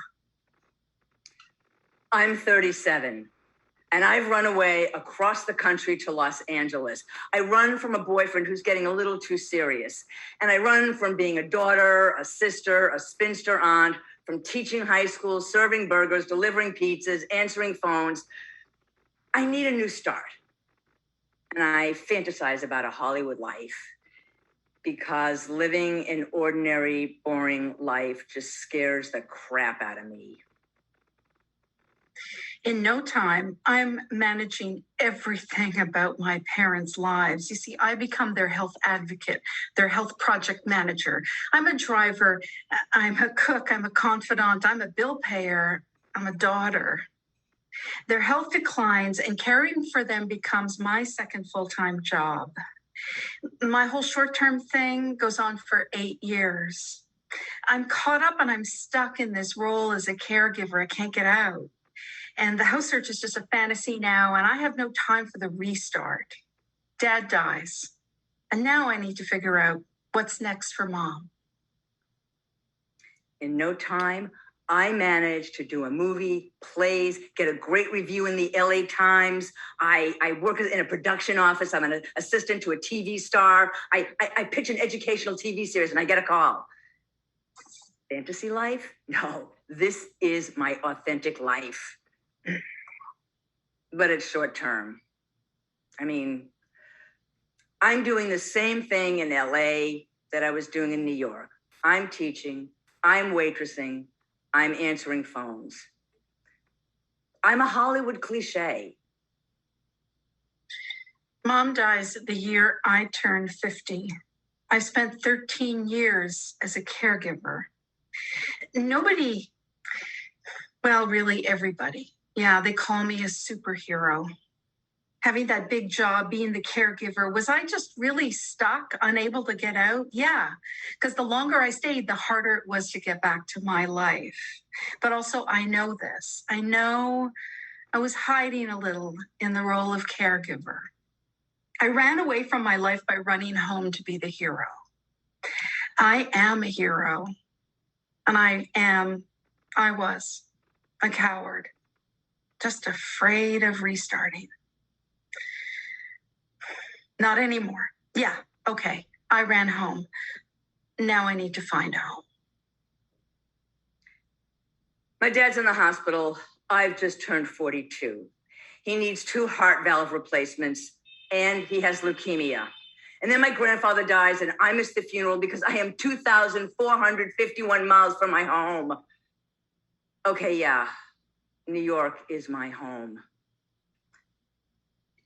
I'm 37. And I've run away across the country to Los Angeles. I run from a boyfriend who's getting a little too serious. And I run from being a daughter, a sister, a spinster aunt, from teaching high school, serving burgers, delivering pizzas, answering phones. I need a new start. And I fantasize about a Hollywood life because living an ordinary, boring life just scares the crap out of me. In no time, I'm managing everything about my parents' lives. You see, I become their health advocate, their health project manager. I'm a driver, I'm a cook, I'm a confidant, I'm a bill payer, I'm a daughter. Their health declines and caring for them becomes my second full-time job. My whole short-term thing goes on for 8 years. I'm caught up and I'm stuck in this role as a caregiver. I can't get out. And the house search is just a fantasy now, and I have no time for the restart. Dad dies, and now I need to figure out what's next for Mom. In no time, I managed to do a movie, plays, get a great review in the LA Times. I work in a production office. I'm an assistant to a TV star. I pitch an educational TV series, and I get a call. Fantasy life? No, this is my authentic life. But it's short term. I mean, I'm doing the same thing in LA that I was doing in New York. I'm teaching, I'm waitressing, I'm answering phones. I'm a Hollywood cliche. Mom dies the year I turned 50. I spent 13 years as a caregiver. Nobody, well, really everybody. Yeah, they call me a superhero. Having that big job, being the caregiver, was I just really stuck, unable to get out? Yeah, because the longer I stayed, the harder it was to get back to my life. But also, I know this. I know I was hiding a little in the role of caregiver. I ran away from my life by running home to be the hero. I am a hero, and I was a coward. Just afraid of restarting. Not anymore. Yeah, okay. I ran home. Now I need to find a home. My dad's in the hospital. I've just turned 42. He needs 2 heart valve replacements, and he has leukemia. And then my grandfather dies, and I miss the funeral because I am 2,451 miles from my home. Okay, yeah. New York is my home.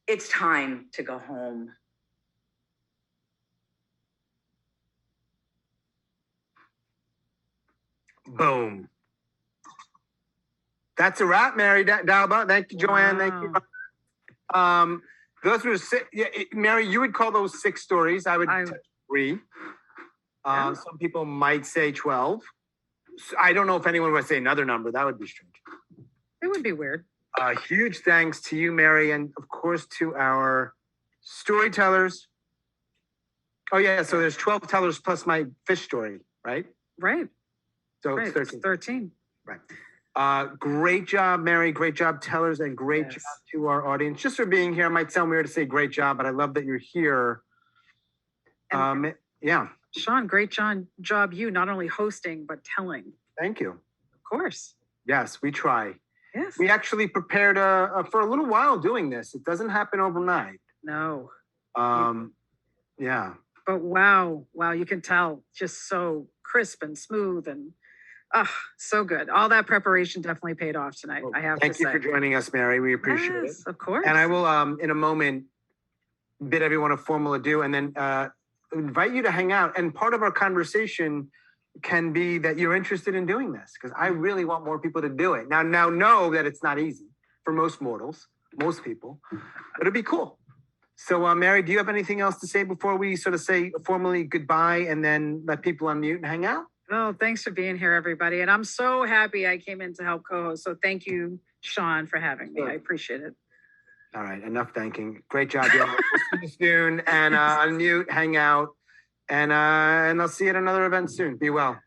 It's time to go home. Boom. That's a wrap, Mary Dalba. Thank you, Johanne. Thank you. Those were 6. Yeah, Mary, you would call those 6 stories. I would touch 3. Some people might say 12. I don't know if anyone would say another number. That would be strange. It would be weird. Huge thanks to you, Mary, and of course to our storytellers. Oh yeah, so there's 12 tellers plus my fish story, right? Right. So right. it's 13. It's 13. Right. Great job, Mary. Great job, tellers, and great job to our audience. Just for being here, it might sound weird to say great job, but I love that you're here. Yeah. Sean, great job you, not only hosting, but telling. Thank you. Of course. Yes, we try. Yes. We actually prepared for a little while doing this. It doesn't happen overnight. No. Yeah. But wow, you can tell, just so crisp and smooth and so good. All that preparation definitely paid off tonight. Well, I have to say. Thank you for joining us, Mary. We appreciate it. Of course. And I will, in a moment, bid everyone a formal adieu and then invite you to hang out. And part of our conversation can be that you're interested in doing this because I really want more people to do it. Now know that it's not easy for most mortals. most people. It'll be cool. So, Mary, do you have anything else to say before we sort of say formally goodbye and then let people unmute and hang out? Oh, thanks for being here, everybody. And I'm so happy I came in to help co-host. So thank you, Sean, for having me. I appreciate it. All right, enough thanking. Great job, y'all. We'll see you soon and unmute, hang out, and I'll see you at another event soon. Be well.